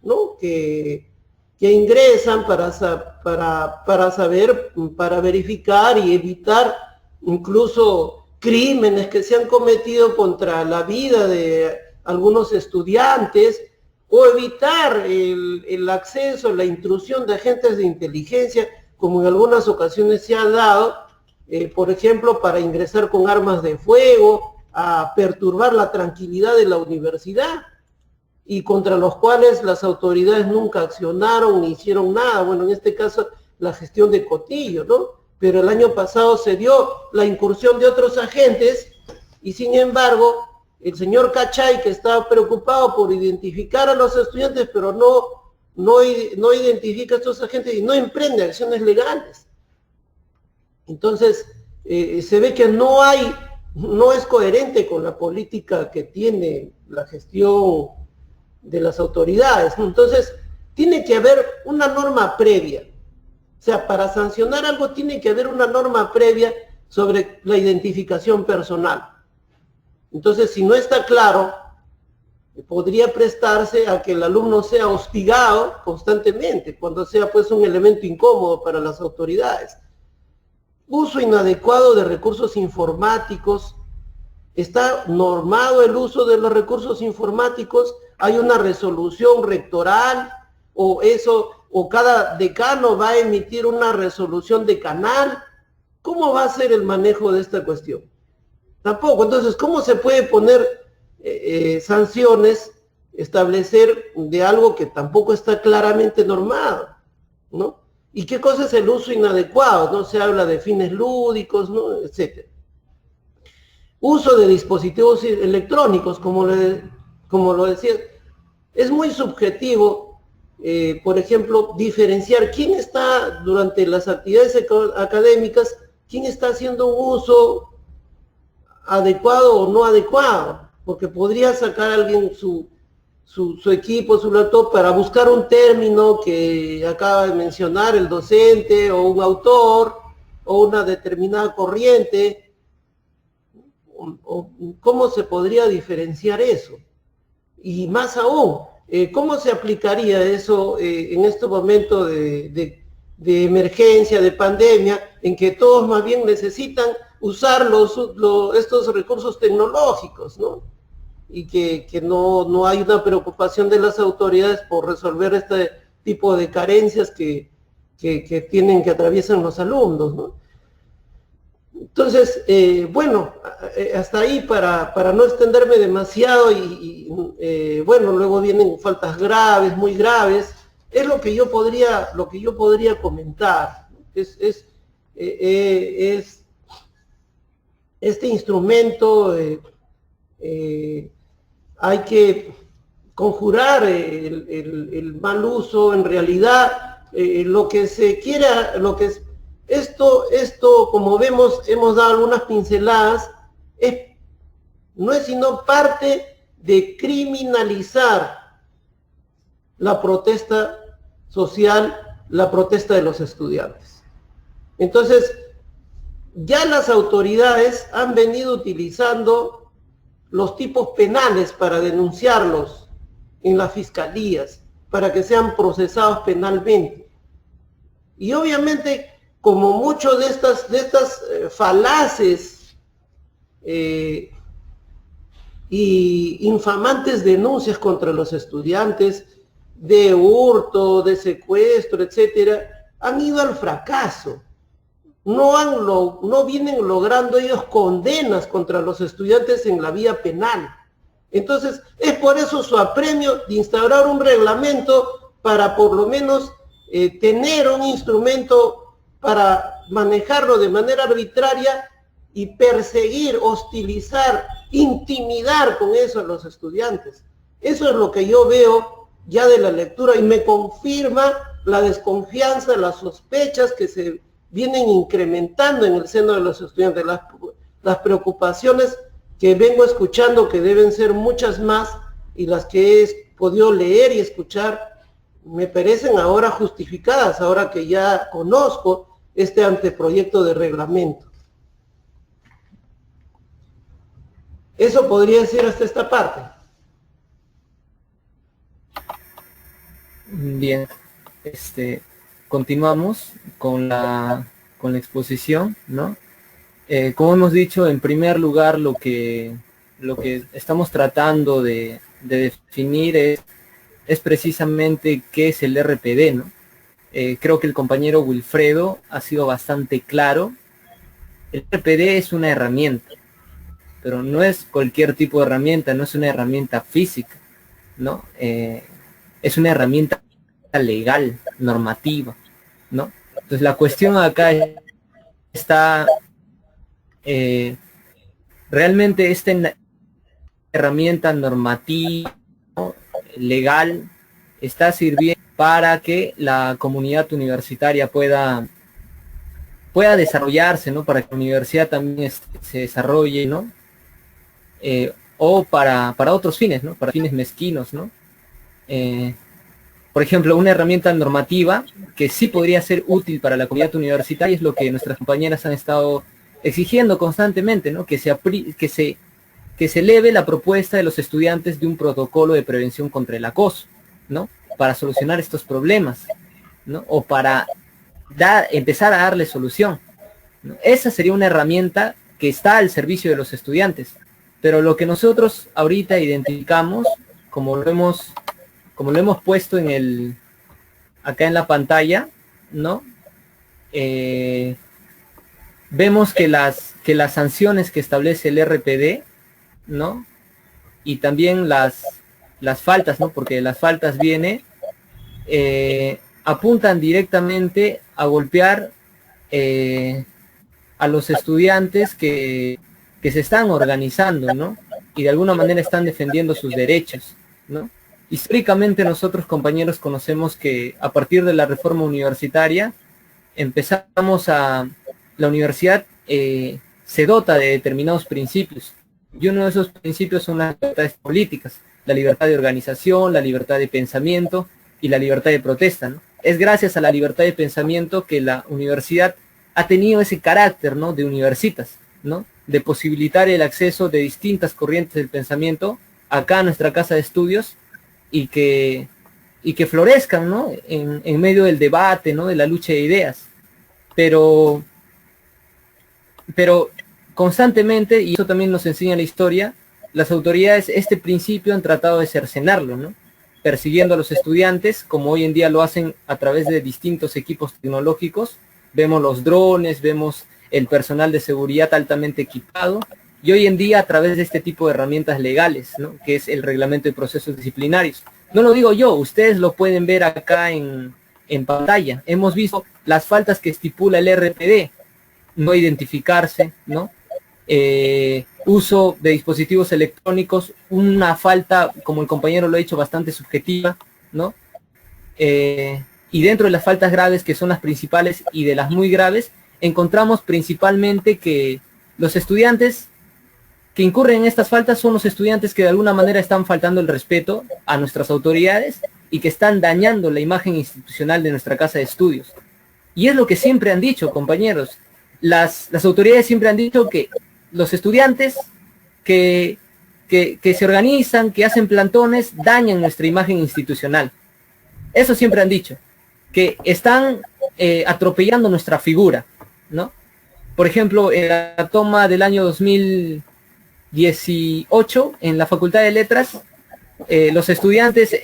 Speaker 2: ¿no?, que ingresan para saber, para verificar y evitar incluso crímenes que se han cometido contra la vida de algunos estudiantes, o evitar el acceso, la intrusión de agentes de inteligencia, como en algunas ocasiones se ha dado, por ejemplo, para ingresar con armas de fuego, a perturbar la tranquilidad de la universidad. y contra los cuales las autoridades nunca accionaron ni hicieron nada. Bueno, en este caso la gestión de Cotillo, ¿no? Pero el año pasado se dio la incursión de otros agentes y sin embargo el señor Cachay, que estaba preocupado por identificar a los estudiantes, pero no identifica a estos agentes y no emprende acciones legales. Entonces, se ve que no es coherente con la política que tiene la gestión de las autoridades. Entonces, tiene que haber una norma previa. O sea, para sancionar algo tiene que haber una norma previa sobre la identificación personal. Entonces, si no está claro, podría prestarse a que el alumno sea hostigado constantemente, cuando sea pues un elemento incómodo para las autoridades. Uso inadecuado de recursos informáticos. Está normado el uso de los recursos informáticos, hay una resolución rectoral, o cada decano va a emitir una resolución decanal. ¿Cómo va a ser el manejo de esta cuestión? Tampoco. Entonces, ¿cómo se puede poner sanciones, establecer de algo que tampoco está claramente normado, ¿no? ¿Y qué cosa es el uso inadecuado? No se habla de fines lúdicos, ¿no? Etcétera. Uso de dispositivos electrónicos, como lo decía, es muy subjetivo, por ejemplo, diferenciar quién está durante las actividades académicas, quién está haciendo un uso adecuado o no adecuado, porque podría sacar a alguien su equipo, su laptop, para buscar un término que acaba de mencionar el docente o un autor o una determinada corriente. O ¿cómo se podría diferenciar eso? Y más aún, ¿cómo se aplicaría eso en este momento de emergencia, de pandemia, en que todos más bien necesitan usar estos recursos tecnológicos, ¿no? Y que no hay una preocupación de las autoridades por resolver este tipo de carencias que atraviesan los alumnos, ¿no? Entonces, bueno, hasta ahí para no extenderme demasiado bueno, luego vienen faltas graves, muy graves. Es lo que yo podría comentar. Es este instrumento, hay que conjurar el mal uso. En realidad, lo que se quiera, esto, como vemos, hemos dado algunas pinceladas, no es sino parte de criminalizar la protesta social, la protesta de los estudiantes. Entonces, ya las autoridades han venido utilizando los tipos penales para denunciarlos en las fiscalías, para que sean procesados penalmente. Y obviamente, como muchos de estas falaces y infamantes denuncias contra los estudiantes de hurto, de secuestro, etcétera, han ido al fracaso. No vienen logrando ellos condenas contra los estudiantes en la vía penal. Entonces, es por eso su apremio de instaurar un reglamento para por lo menos tener un instrumento para manejarlo de manera arbitraria y perseguir, hostilizar, intimidar con eso a los estudiantes. Eso es lo que yo veo ya de la lectura y me confirma la desconfianza, las sospechas que se vienen incrementando en el seno de los estudiantes, las preocupaciones que vengo escuchando, que deben ser muchas más, y las que he podido leer y escuchar me parecen ahora justificadas, ahora que ya conozco este anteproyecto de reglamento. Eso podría decir hasta esta parte.
Speaker 1: Bien, continuamos con la exposición, ¿no? Como hemos dicho, en primer lugar, lo que estamos tratando de definir es precisamente qué es el RPD, ¿no? Creo que el compañero Wilfredo ha sido bastante claro. El RPD es una herramienta, pero no es cualquier tipo de herramienta, no es una herramienta física. ¿no? Es una herramienta legal, normativa, ¿no? Entonces la cuestión acá está, realmente esta herramienta normativa, ¿no?, legal, está sirviendo para que la comunidad universitaria pueda desarrollarse, ¿no? Para que la universidad también se desarrolle, ¿no? O para otros fines, ¿no? Para fines mezquinos, ¿no? Por ejemplo, una herramienta normativa que sí podría ser útil para la comunidad universitaria es lo que nuestras compañeras han estado exigiendo constantemente, ¿no? Que se eleve la propuesta de los estudiantes de un protocolo de prevención contra el acoso, ¿no? Para solucionar estos problemas, ¿no? O para empezar a darle solución, ¿no? Esa sería una herramienta que está al servicio de los estudiantes, pero lo que nosotros ahorita identificamos, como lo hemos puesto acá en la pantalla, ¿no? Vemos que las sanciones que establece el RPD, ¿no? Y también las faltas, ¿no? Porque las faltas apuntan directamente a golpear a los estudiantes que se están organizando, ¿no? Y de alguna manera están defendiendo sus derechos, ¿no? Históricamente nosotros, compañeros, conocemos que a partir de la reforma universitaria la universidad se dota de determinados principios, y uno de esos principios son las libertades políticas, la libertad de organización, la libertad de pensamiento y la libertad de protesta, ¿no? Es gracias a la libertad de pensamiento que la universidad ha tenido ese carácter, ¿no?, de universitas, ¿no?, de posibilitar el acceso de distintas corrientes del pensamiento acá a nuestra casa de estudios y que florezcan, ¿no?, en medio del debate, ¿no?, de la lucha de ideas. Pero constantemente, y eso también nos enseña la historia, las autoridades este principio han tratado de cercenarlo, ¿no?, persiguiendo a los estudiantes, como hoy en día lo hacen a través de distintos equipos tecnológicos. Vemos los drones, vemos el personal de seguridad altamente equipado, y hoy en día a través de este tipo de herramientas legales, ¿no?, que es el reglamento de procesos disciplinarios. No lo digo yo, ustedes lo pueden ver acá en pantalla. Hemos visto las faltas que estipula el RPD: no identificarse, ¿no?, uso de dispositivos electrónicos, una falta, como el compañero lo ha dicho, bastante subjetiva, ¿no? Y dentro de las faltas graves, que son las principales, y de las muy graves, encontramos principalmente que los estudiantes que incurren en estas faltas son los estudiantes que de alguna manera están faltando el respeto a nuestras autoridades y que están dañando la imagen institucional de nuestra casa de estudios. Y es lo que siempre han dicho, compañeros. Las autoridades siempre han dicho que los estudiantes que se organizan, que hacen plantones, dañan nuestra imagen institucional. Eso siempre han dicho, que están atropellando nuestra figura, ¿no? Por ejemplo, en la toma del año 2018, en la Facultad de Letras, los estudiantes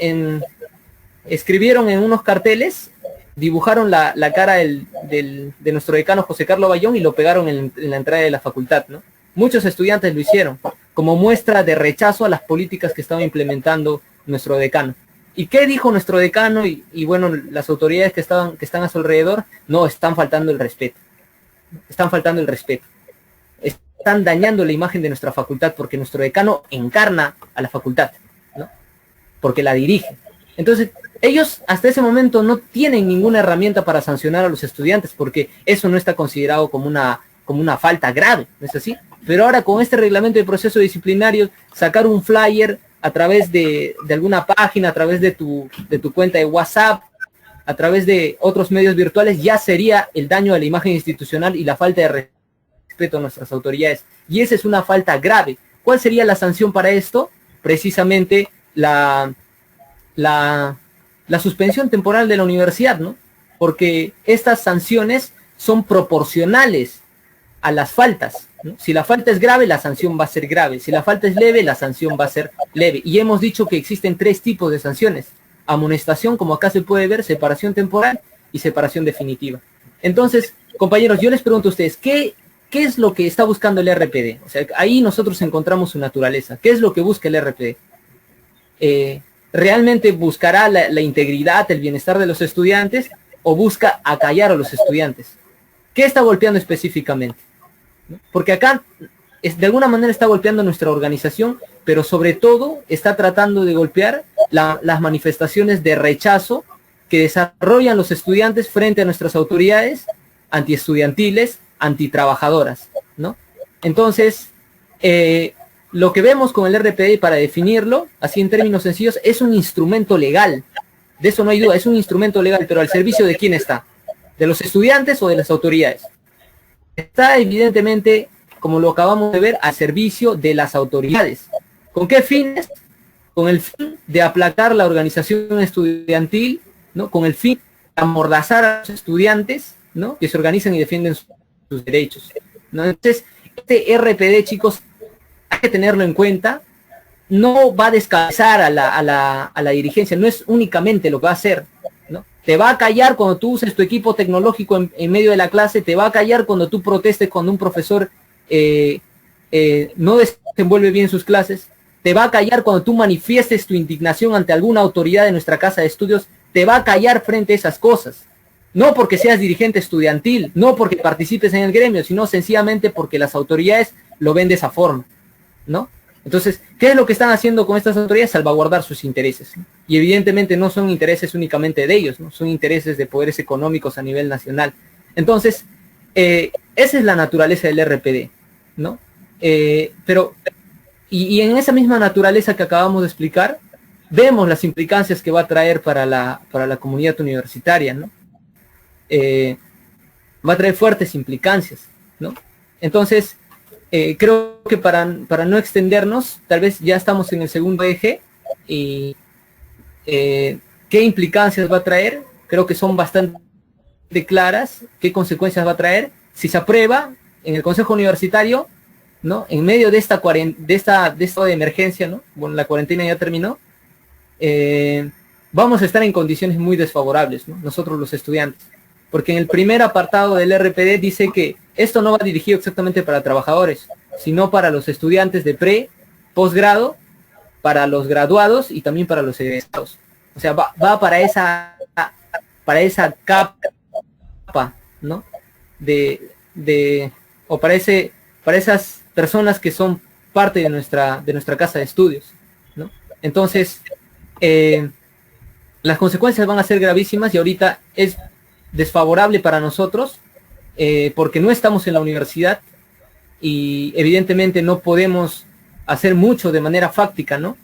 Speaker 1: escribieron en unos carteles, dibujaron la cara de nuestro decano José Carlos Bayón y lo pegaron en la entrada de la facultad, ¿no? Muchos estudiantes lo hicieron como muestra de rechazo a las políticas que estaba implementando nuestro decano. ¿Y qué dijo nuestro decano y bueno, las autoridades que están a su alrededor? No, están faltando el respeto. Están faltando el respeto. Están dañando la imagen de nuestra facultad, porque nuestro decano encarna a la facultad, ¿no?, porque la dirige. Entonces, ellos hasta ese momento no tienen ninguna herramienta para sancionar a los estudiantes, porque eso no está considerado como una falta grave, ¿no es así? Pero ahora, con este reglamento de proceso disciplinario, sacar un flyer a través de alguna página, a través de tu cuenta de WhatsApp, a través de otros medios virtuales, ya sería el daño a la imagen institucional y la falta de respeto a nuestras autoridades. Y esa es una falta grave. ¿Cuál sería la sanción para esto? Precisamente la suspensión temporal de la universidad, ¿no? Porque estas sanciones son proporcionales a las faltas, ¿no? Si la falta es grave, la sanción va a ser grave. Si la falta es leve, la sanción va a ser leve. Y hemos dicho que existen 3 tipos de sanciones: amonestación, como acá se puede ver, separación temporal y separación definitiva. Entonces, compañeros, yo les pregunto a ustedes, ¿qué es lo que está buscando el RPD? O sea, ahí nosotros encontramos su naturaleza. ¿Qué es lo que busca el RPD? ¿realmente buscará la integridad, el bienestar de los estudiantes o busca acallar a los estudiantes? ¿Qué está golpeando específicamente? ¿No? Porque acá de alguna manera está golpeando nuestra organización, pero sobre todo está tratando de golpear las manifestaciones de rechazo que desarrollan los estudiantes frente a nuestras autoridades antiestudiantiles, antitrabajadoras, ¿no? Entonces, lo que vemos con el RPD, para definirlo, así en términos sencillos, es un instrumento legal. De eso no hay duda, es un instrumento legal, pero ¿al servicio de quién está? ¿De los estudiantes o de las autoridades? Está evidentemente, como lo acabamos de ver, al servicio de las autoridades. ¿Con qué fines? Con el fin de aplacar la organización estudiantil, ¿no? Con el fin de amordazar a los estudiantes, ¿no? Que se organizan y defienden sus derechos, ¿no? Entonces, este RPD, chicos, hay que tenerlo en cuenta. No va a descabezar a la dirigencia, no es únicamente lo que va a hacer, ¿no? Te va a callar cuando tú uses tu equipo tecnológico en medio de la clase, te va a callar cuando tú protestes cuando un profesor no desenvuelve bien sus clases, te va a callar cuando tú manifiestes tu indignación ante alguna autoridad de nuestra casa de estudios, te va a callar frente a esas cosas. No porque seas dirigente estudiantil, no porque participes en el gremio, sino sencillamente porque las autoridades lo ven de esa forma, ¿no? Entonces, ¿qué es lo que están haciendo con estas autoridades? Salvaguardar sus intereses, ¿no? Y evidentemente no son intereses únicamente de ellos, ¿no? Son intereses de poderes económicos a nivel nacional. Entonces, esa es la naturaleza del RPD, ¿no? Pero en esa misma naturaleza que acabamos de explicar, vemos las implicancias que va a traer para la comunidad universitaria, ¿no? Va a traer fuertes implicancias, ¿no? Entonces, creo que para no extendernos, tal vez ya estamos en el segundo eje, y ¿qué implicancias va a traer? Creo que son bastante claras. ¿Qué consecuencias va a traer? Si se aprueba en el Consejo Universitario, ¿no? En medio de esta de emergencia, ¿no? Bueno, la cuarentena ya terminó, vamos a estar en condiciones muy desfavorables, ¿no? Nosotros los estudiantes. Porque en el primer apartado del RPD dice que esto no va dirigido exactamente para trabajadores, sino para los estudiantes de posgrado, para los graduados y también para los egresados. O sea, va para esa capa, ¿no? O para esas personas que son parte de nuestra casa de estudios, ¿no? Entonces, las consecuencias van a ser gravísimas, y ahorita es desfavorable para nosotros porque no estamos en la universidad y evidentemente no podemos hacer mucho de manera fáctica, ¿no?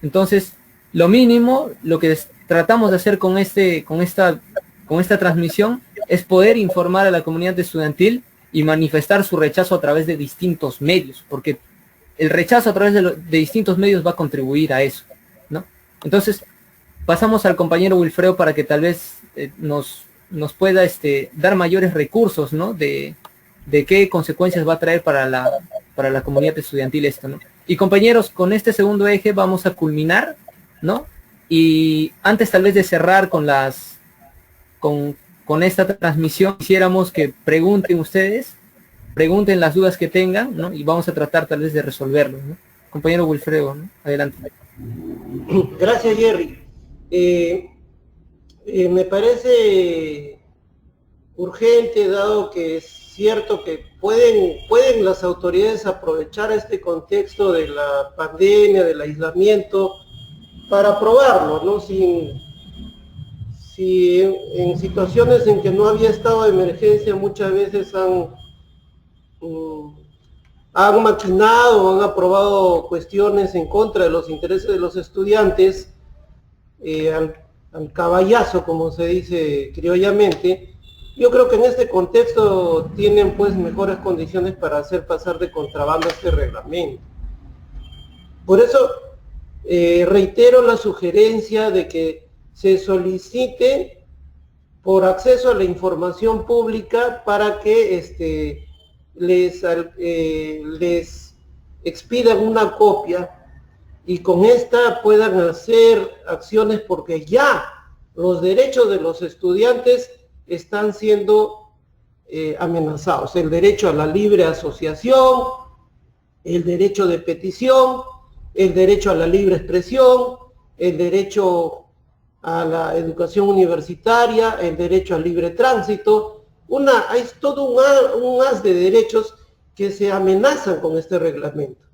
Speaker 1: Entonces, lo mínimo, lo que tratamos de hacer con esta transmisión es poder informar a la comunidad estudiantil y manifestar su rechazo a través de distintos medios, porque el rechazo a través de distintos medios va a contribuir a eso, ¿no? Entonces, pasamos al compañero Wilfredo para que tal vez nos pueda dar mayores recursos, ¿no? De qué consecuencias va a traer para la comunidad estudiantil esto, ¿no? Y compañeros, con este segundo eje vamos a culminar, ¿no? Y antes tal vez de cerrar con esta transmisión, quisiéramos que pregunten las dudas que tengan, ¿no? Y vamos a tratar tal vez de resolverlos, ¿no? Compañero Wilfredo, ¿no? Adelante.
Speaker 2: Gracias, Jerry. Me parece urgente, dado que es cierto que pueden las autoridades aprovechar este contexto de la pandemia, del aislamiento, para aprobarlo, ¿no? Si en situaciones en que no había estado de emergencia muchas veces han maquinado, han aprobado cuestiones en contra de los intereses de los estudiantes, al caballazo, como se dice criollamente. Yo creo que en este contexto tienen pues mejores condiciones para hacer pasar de contrabando este reglamento. Por eso reitero la sugerencia de que se solicite por acceso a la información pública para que les expidan una copia y con esta puedan hacer acciones, porque ya los derechos de los estudiantes están siendo amenazados. El derecho a la libre asociación, el derecho de petición, el derecho a la libre expresión, el derecho a la educación universitaria, el derecho al libre tránsito. Es todo un haz de derechos que se amenazan con este reglamento.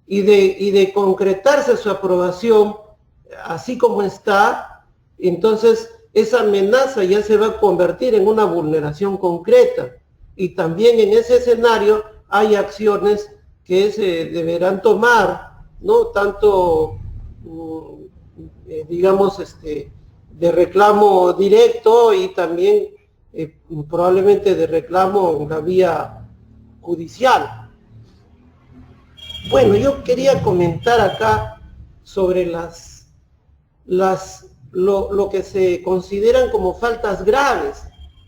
Speaker 2: Y de concretarse su aprobación, así como está, entonces esa amenaza ya se va a convertir en una vulneración concreta. Y también en ese escenario hay acciones que se deberán tomar, ¿no? Tanto, digamos, de reclamo directo y también probablemente de reclamo en la vía judicial. Bueno, yo quería comentar acá sobre lo que se consideran como faltas graves.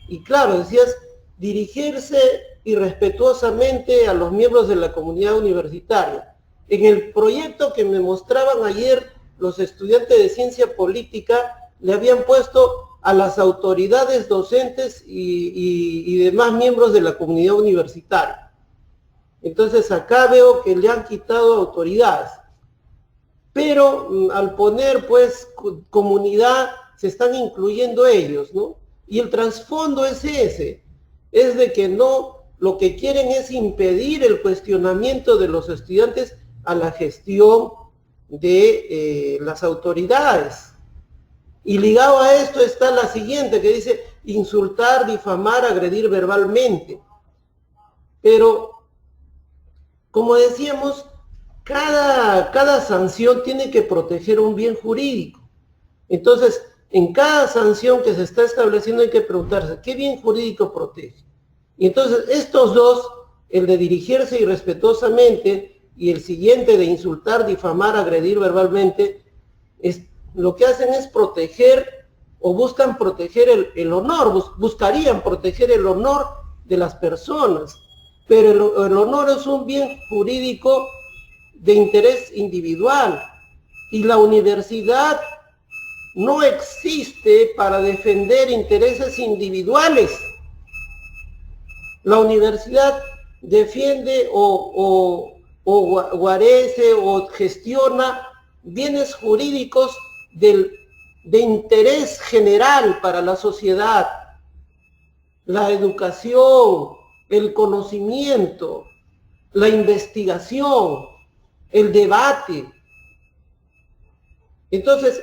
Speaker 2: Y claro, decías, dirigirse irrespetuosamente a los miembros de la comunidad universitaria. En el proyecto que me mostraban ayer los estudiantes de ciencia política, le habían puesto a las autoridades docentes y demás miembros de la comunidad universitaria. Entonces acá veo que le han quitado autoridades. Pero al poner pues comunidad, se están incluyendo ellos, ¿no? Y el trasfondo es ese, es de que no, lo que quieren es impedir el cuestionamiento de los estudiantes a la gestión de las autoridades. Y ligado a esto está la siguiente, que dice insultar, difamar, agredir verbalmente. Pero, como decíamos, cada sanción tiene que proteger un bien jurídico. Entonces, en cada sanción que se está estableciendo hay que preguntarse, ¿qué bien jurídico protege? Y entonces, estos dos, el de dirigirse irrespetuosamente y el siguiente de insultar, difamar, agredir verbalmente, lo que hacen es proteger o buscan proteger el honor, buscarían proteger el honor de las personas. Pero el honor es un bien jurídico de interés individual y la universidad no existe para defender intereses individuales. La universidad defiende o guarece o gestiona bienes jurídicos de interés general para la sociedad. La educación, el conocimiento, la investigación, el debate. Entonces,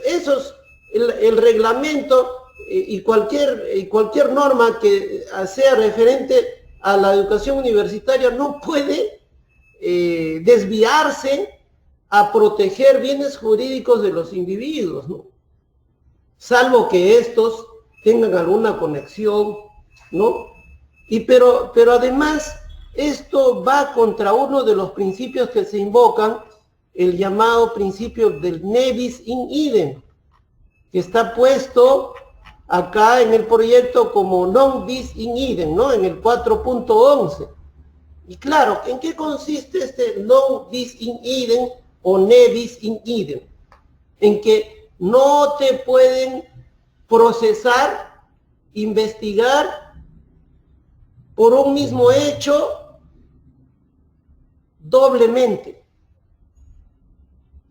Speaker 2: el reglamento y cualquier norma que sea referente a la educación universitaria no puede desviarse a proteger bienes jurídicos de los individuos, ¿no? Salvo que estos tengan alguna conexión, ¿no? Pero además, esto va contra uno de los principios que se invocan, el llamado principio del ne bis in idem, que está puesto acá en el proyecto como non bis in idem, ¿no? En el 4.11. Y claro, ¿en qué consiste este non bis in idem o ne bis in idem? En que no te pueden procesar, investigar por un mismo hecho doblemente.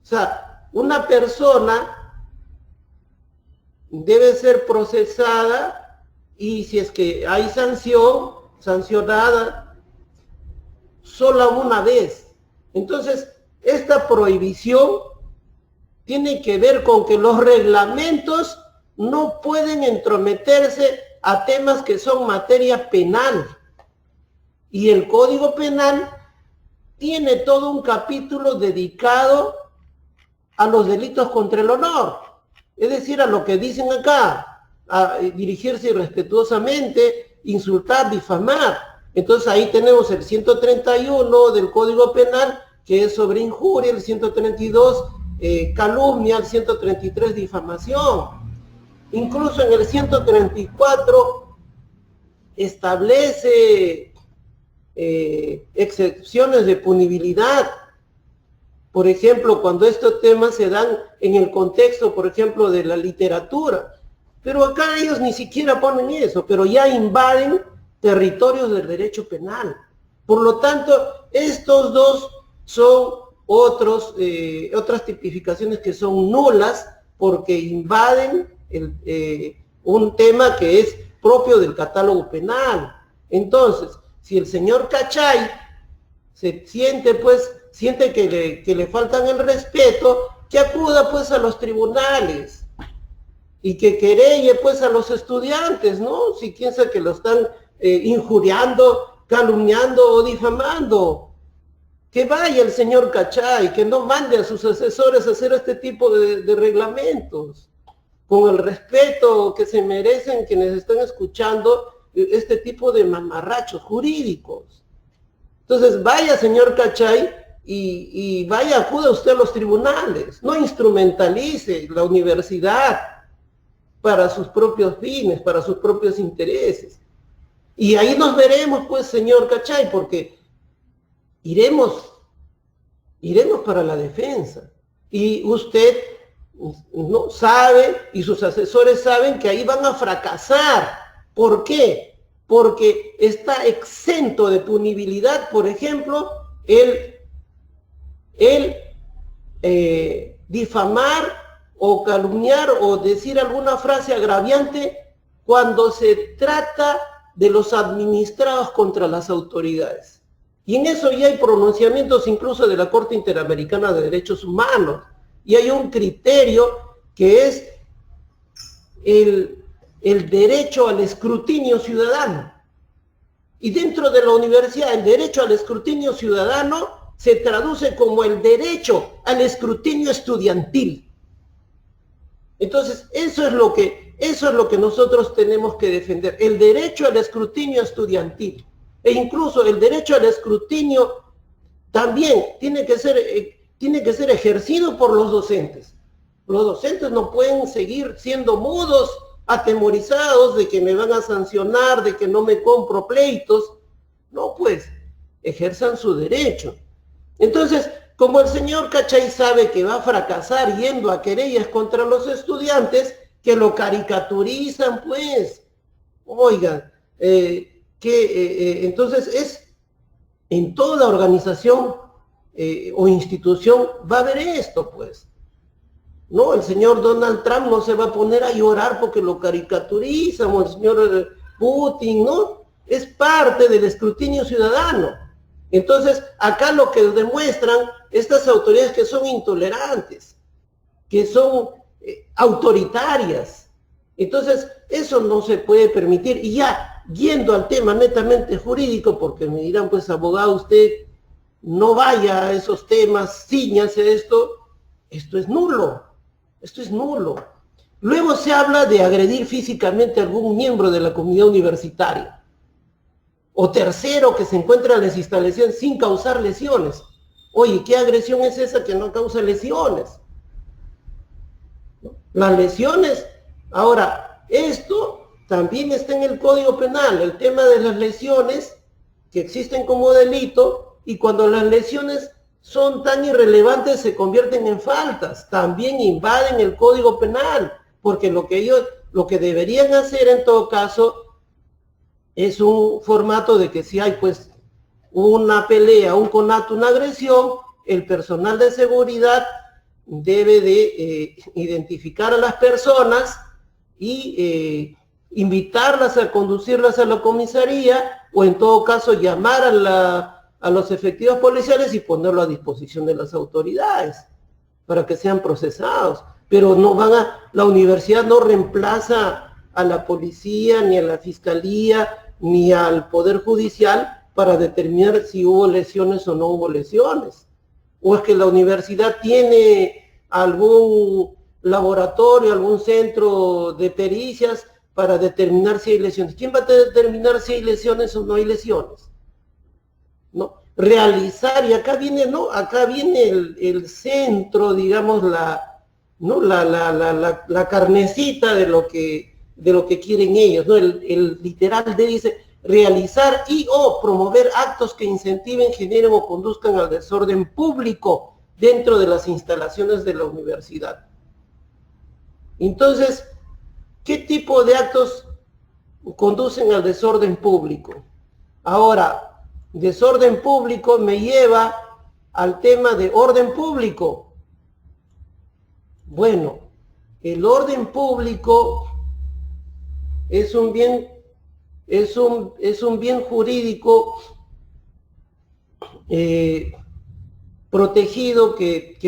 Speaker 2: O sea, una persona debe ser procesada y si es que hay sancionada solo una vez. Entonces, esta prohibición tiene que ver con que los reglamentos no pueden entrometerse a temas que son materia penal. Y el Código Penal tiene todo un capítulo dedicado a los delitos contra el honor. Es decir, a lo que dicen acá, a dirigirse irrespetuosamente, insultar, difamar. Entonces ahí tenemos el 131 del Código Penal, que es sobre injuria, el 132 calumnia, el 133 difamación. Incluso en el 134 establece excepciones de punibilidad. Por ejemplo, cuando estos temas se dan en el contexto, por ejemplo, de la literatura. Pero acá ellos ni siquiera ponen eso, pero ya invaden territorios del derecho penal. Por lo tanto, estos dos son otras tipificaciones que son nulas porque invaden un tema que es propio del catálogo penal. Entonces, si el señor Cachay se siente que le faltan el respeto, que acuda pues a los tribunales y que querelle pues a los estudiantes, ¿no? Si piensa que lo están injuriando, calumniando o difamando. Que vaya el señor Cachay, que no mande a sus asesores a hacer este tipo de reglamentos, con el respeto que se merecen quienes están escuchando este tipo de mamarrachos jurídicos. Entonces vaya señor Cachay y vaya, acuda usted a los tribunales, no instrumentalice la universidad para sus propios fines, para sus propios intereses. Y ahí nos veremos pues señor Cachay, porque iremos para la defensa. Y usted no sabe, y sus asesores saben que ahí van a fracasar. ¿Por qué? Porque está exento de punibilidad, por ejemplo, el difamar o calumniar o decir alguna frase agraviante cuando se trata de los administrados contra las autoridades. Y en eso ya hay pronunciamientos incluso de la Corte Interamericana de Derechos Humanos. Y hay un criterio que es el derecho al escrutinio ciudadano. Y dentro de la universidad, el derecho al escrutinio ciudadano se traduce como el derecho al escrutinio estudiantil. Entonces, eso es lo que nosotros tenemos que defender, el derecho al escrutinio estudiantil. E incluso el derecho al escrutinio también tiene que ser ejercido por los docentes. Los docentes no pueden seguir siendo mudos, atemorizados de que me van a sancionar, de que no me compro pleitos. No, pues, ejerzan su derecho. Entonces, como el señor Cachay sabe que va a fracasar yendo a querellas contra los estudiantes, que lo caricaturizan, pues, oigan, entonces es en toda organización o institución va a haber esto, pues. No, el señor Donald Trump no se va a poner a llorar porque lo caricaturizan, o el señor Putin, ¿no? Es parte del escrutinio ciudadano. Entonces, acá lo que demuestran estas autoridades que son intolerantes, que son autoritarias. Entonces, eso no se puede permitir. Y ya, yendo al tema netamente jurídico, porque me dirán, pues, abogado, usted no vaya a esos temas, ciñase esto es nulo. Esto es nulo. Luego se habla de agredir físicamente a algún miembro de la comunidad universitaria. O tercero, que se encuentra en las instalaciones sin causar lesiones. Oye, ¿qué agresión es esa que no causa lesiones? ¿No? Las lesiones, ahora, esto también está en el Código Penal, el tema de las lesiones que existen como delito, y cuando las lesiones son tan irrelevantes se convierten en faltas, también invaden el Código Penal, porque lo que deberían hacer en todo caso es un formato de que si hay pues una pelea, un conato, una agresión, el personal de seguridad debe de identificar a las personas y invitarlas a conducirlas a la comisaría, o en todo caso llamar a los efectivos policiales y ponerlo a disposición de las autoridades para que sean procesados. Pero la universidad no reemplaza a la policía, ni a la fiscalía, ni al Poder Judicial para determinar si hubo lesiones o no hubo lesiones. O es que la universidad tiene algún laboratorio, algún centro de pericias para determinar si hay lesiones. ¿Quién va a determinar si hay lesiones o no hay lesiones? ¿No? Realizar, y acá viene, ¿no? Acá viene el centro, digamos, la carnecita de lo que quieren ellos, ¿no? El literal dice realizar y o promover actos que incentiven, generen o conduzcan al desorden público dentro de las instalaciones de la universidad. Entonces, ¿qué tipo de actos conducen al desorden público? Ahora, desorden público me lleva al tema de orden público. Bueno, el orden público es un bien, es un bien jurídico protegido que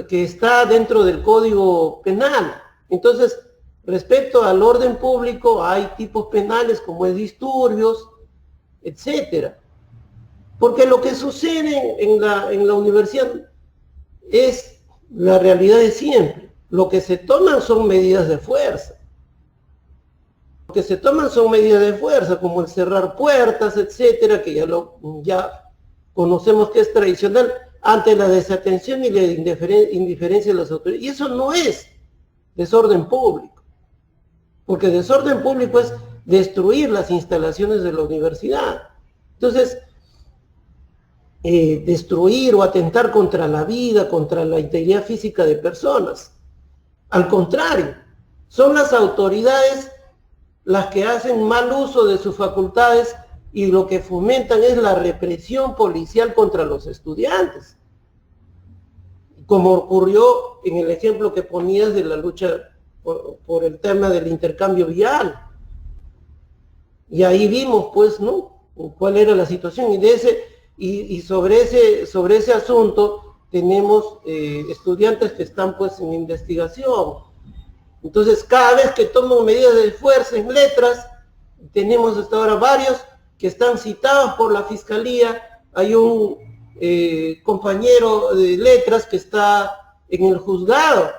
Speaker 2: está dentro del Código Penal. Entonces, respecto al orden público, hay tipos penales como es disturbios, etcétera. Porque lo que sucede en la universidad es la realidad de siempre. Lo que se toman son medidas de fuerza. Lo que se toman son medidas de fuerza, como el cerrar puertas, etcétera, que ya conocemos que es tradicional ante la desatención y la indiferencia de las autoridades. Y eso no es desorden público, porque desorden público es destruir las instalaciones de la universidad. Entonces, destruir o atentar contra la vida, contra la integridad física de personas. Al contrario, son las autoridades las que hacen mal uso de sus facultades y lo que fomentan es la represión policial contra los estudiantes. Como ocurrió en el ejemplo que ponías de la lucha por el tema del intercambio vial. Y ahí vimos, pues, ¿no?, cuál era la situación. Y sobre ese asunto tenemos estudiantes que están, pues, en investigación. Entonces, cada vez que toman medidas de fuerza en letras, tenemos hasta ahora varios que están citados por la Fiscalía. Hay un compañero de letras que está en el juzgado.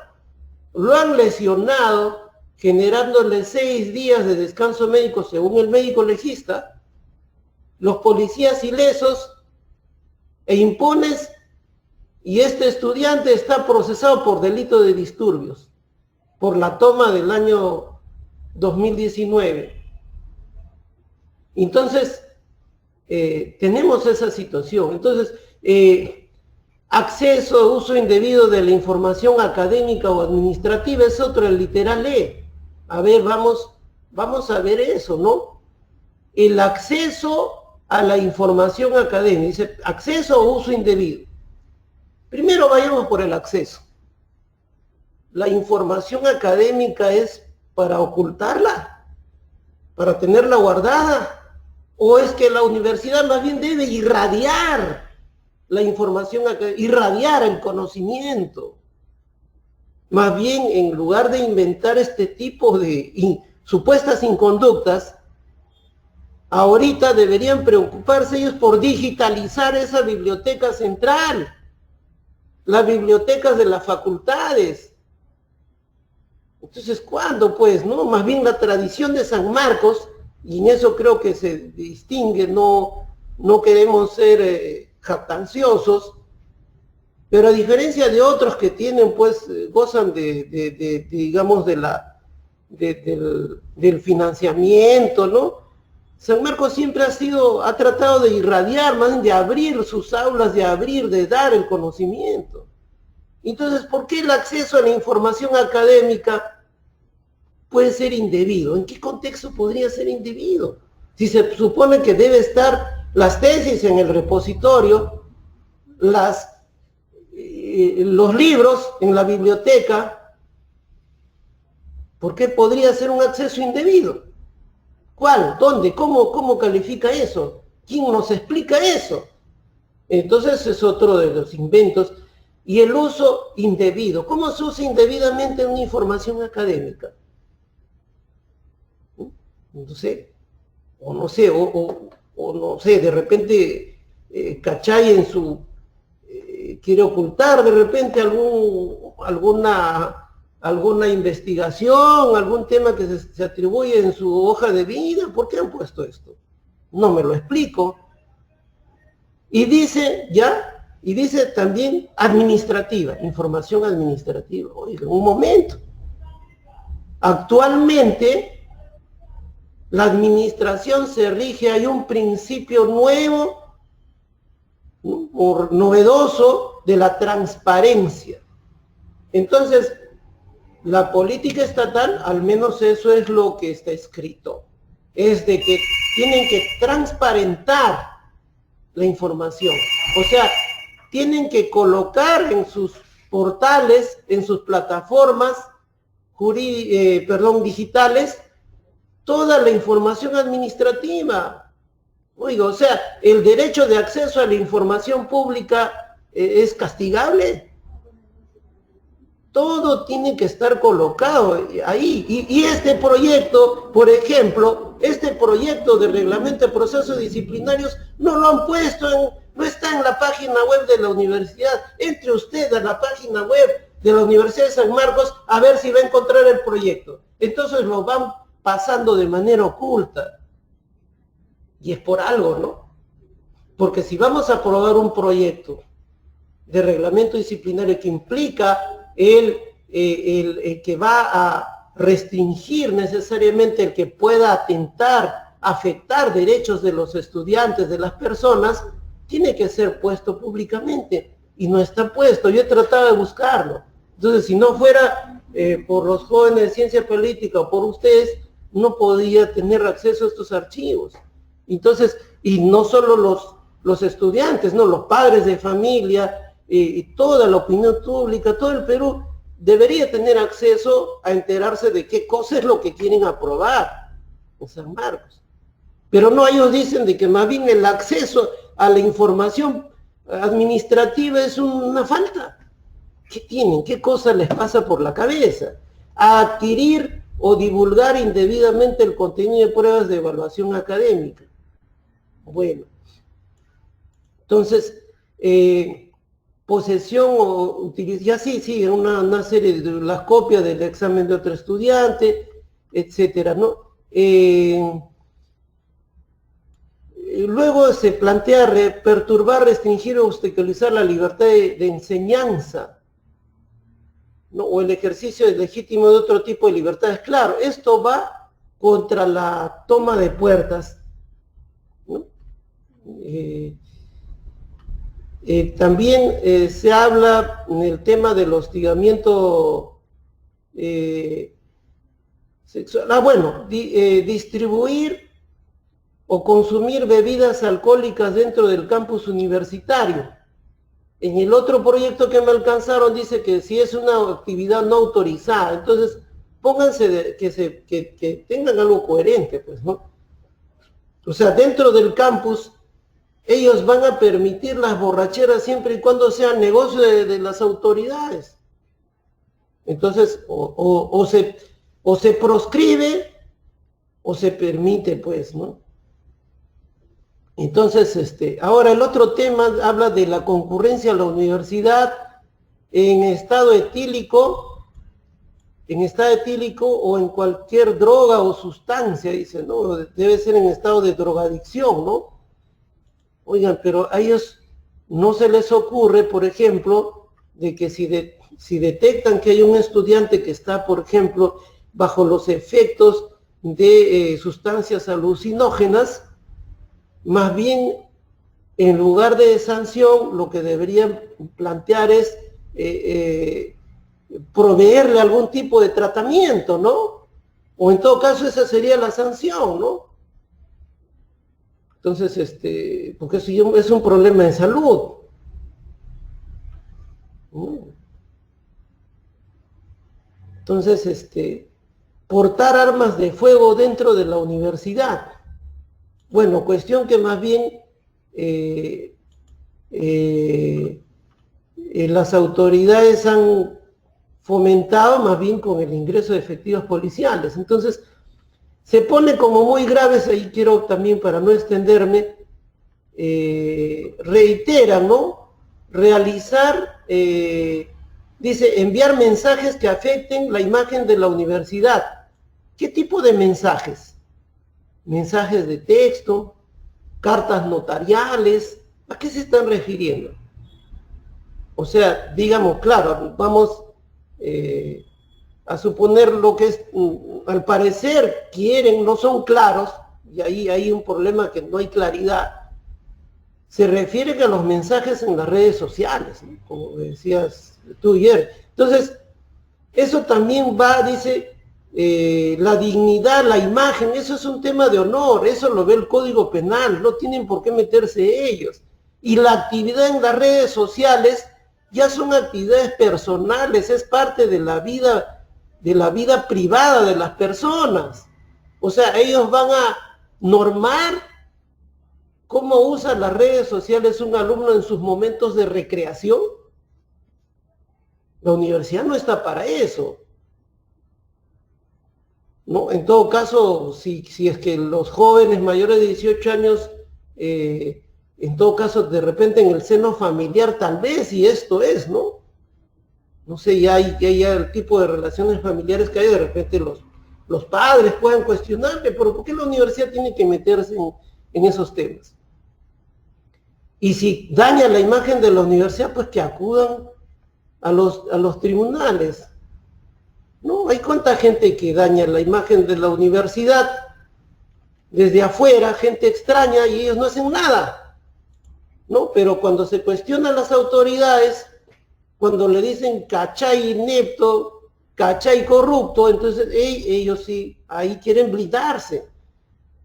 Speaker 2: Lo han lesionado, generándole 6 días de descanso médico, según el médico legista. Los policías ilesos e impunes, y este estudiante está procesado por delito de disturbios, por la toma del año 2019. Entonces, tenemos esa situación. Entonces, acceso, uso indebido de la información académica o administrativa es otro, el literal E. A ver, vamos a ver eso, ¿no? El acceso a la información académica, dice acceso o uso indebido. Primero vayamos por el acceso. ¿La información académica es para ocultarla? ¿Para tenerla guardada? ¿O es que la universidad más bien debe irradiar la información académica, irradiar el conocimiento? Más bien, en lugar de inventar este tipo de supuestas inconductas, ahorita deberían preocuparse ellos por digitalizar esa biblioteca central, las bibliotecas de las facultades. Entonces, ¿cuándo, pues, no? Más bien la tradición de San Marcos, y en eso creo que se distingue, no queremos ser jactanciosos, pero a diferencia de otros que tienen, pues, gozan digamos, del financiamiento, ¿no? San Marcos siempre ha tratado de irradiar, más bien de abrir sus aulas, de dar el conocimiento. Entonces, ¿por qué el acceso a la información académica puede ser indebido? ¿En qué contexto podría ser indebido? Si se supone que debe estar las tesis en el repositorio, los libros en la biblioteca, ¿por qué podría ser un acceso indebido? ¿Cuál? ¿Dónde? ¿Cómo califica eso? ¿Quién nos explica eso? Entonces es otro de los inventos. Y el uso indebido. ¿Cómo se usa indebidamente una información académica? No sé. O no sé, de repente Cachay quiere ocultar de repente alguna investigación, algún tema que se atribuye en su hoja de vida. ¿Por qué han puesto esto? No me lo explico. Y dice también administrativa, información administrativa. Oiga, un momento. Actualmente, la administración se rige, hay un principio nuevo, o novedoso, de la transparencia. Entonces, la política estatal, al menos eso es lo que está escrito, es de que tienen que transparentar la información. O sea, tienen que colocar en sus portales, en sus plataformas digitales, toda la información administrativa. Oiga, o sea, el derecho de acceso a la información pública es castigable. Todo tiene que estar colocado ahí. Y este proyecto, por ejemplo, este proyecto de reglamento de procesos disciplinarios, no lo han puesto, no está en la página web de la universidad. Entre usted a la página web de la Universidad de San Marcos a ver si va a encontrar el proyecto. Entonces lo van pasando de manera oculta. Y es por algo, ¿no? Porque si vamos a aprobar un proyecto de reglamento disciplinario que implica el que va a restringir necesariamente, el que pueda atentar, afectar derechos de los estudiantes, de las personas, tiene que ser puesto públicamente. Y no está puesto. Yo he tratado de buscarlo. Entonces, si no fuera por los jóvenes de ciencia política o por ustedes, no podía tener acceso a estos archivos. Entonces, y no solo los estudiantes, no, los padres de familia, y toda la opinión pública, todo el Perú debería tener acceso a enterarse de qué cosa es lo que quieren aprobar en San Marcos. Pero no, ellos dicen de que más bien el acceso a la información administrativa es una falta. ¿Qué tienen? ¿Qué cosa les pasa por la cabeza? A adquirir o divulgar indebidamente el contenido de pruebas de evaluación académica. Bueno, entonces, posesión o utilización, sí, una serie de las copias del examen de otro estudiante, etcétera, ¿no? Luego se plantea perturbar, restringir o obstaculizar la libertad de enseñanza, ¿no? O el ejercicio legítimo de otro tipo de libertades. Claro, esto va contra la toma de puertas, ¿no? También se habla en el tema del hostigamiento sexual. Distribuir o consumir bebidas alcohólicas dentro del campus universitario. En el otro proyecto que me alcanzaron dice que si es una actividad no autorizada, entonces pónganse que tengan algo coherente, pues, ¿no? O sea, dentro del campus ellos van a permitir las borracheras siempre y cuando sea negocio de las autoridades. Entonces, o se proscribe o se permite, pues, ¿no? Entonces, ahora el otro tema habla de la concurrencia a la universidad en estado etílico o en cualquier droga o sustancia, dice, ¿no? Debe ser en estado de drogadicción, ¿no? Oigan, pero a ellos no se les ocurre, por ejemplo, de que si detectan que hay un estudiante que está, por ejemplo, bajo los efectos de sustancias alucinógenas, más bien, en lugar de sanción, lo que deberían plantear es proveerle algún tipo de tratamiento, ¿no? O en todo caso, esa sería la sanción, ¿no? Entonces, porque eso es un problema de salud. Entonces, portar armas de fuego dentro de la universidad. Bueno, cuestión que más bien las autoridades han fomentado más bien con el ingreso de efectivos policiales. Entonces, se pone como muy graves, ahí quiero también, para no extenderme, reitera, ¿no? Realizar, dice, enviar mensajes que afecten la imagen de la universidad. ¿Qué tipo de mensajes? Mensajes de texto, cartas notariales, ¿a qué se están refiriendo? O sea, digamos, claro, vamos a suponer lo que es, al parecer quieren, no son claros, y ahí hay un problema que no hay claridad. Se refiere a los mensajes en las redes sociales, ¿no? Como decías tú ayer. Entonces, eso también va, dice, la dignidad, la imagen, eso es un tema de honor, eso lo ve el Código Penal, no tienen por qué meterse ellos. Y la actividad en las redes sociales ya son actividades personales, es parte de la vida privada de las personas. O sea, ellos van a normar cómo usa las redes sociales un alumno en sus momentos de recreación. La universidad no está para eso, ¿no? En todo caso, si es que los jóvenes mayores de 18 años, en todo caso, de repente en el seno familiar, tal vez, y esto es, ¿no? No sé, ya el tipo de relaciones familiares que hay, de repente los padres puedan cuestionarle, pero ¿por qué la universidad tiene que meterse en esos temas? Y si daña la imagen de la universidad, pues que acudan a los tribunales. ¿No? Hay cuánta gente que daña la imagen de la universidad desde afuera, gente extraña, y ellos no hacen nada, ¿no? Pero cuando se cuestionan las autoridades, cuando le dicen cachai inepto, cachai corrupto, entonces ellos sí, ahí quieren blindarse,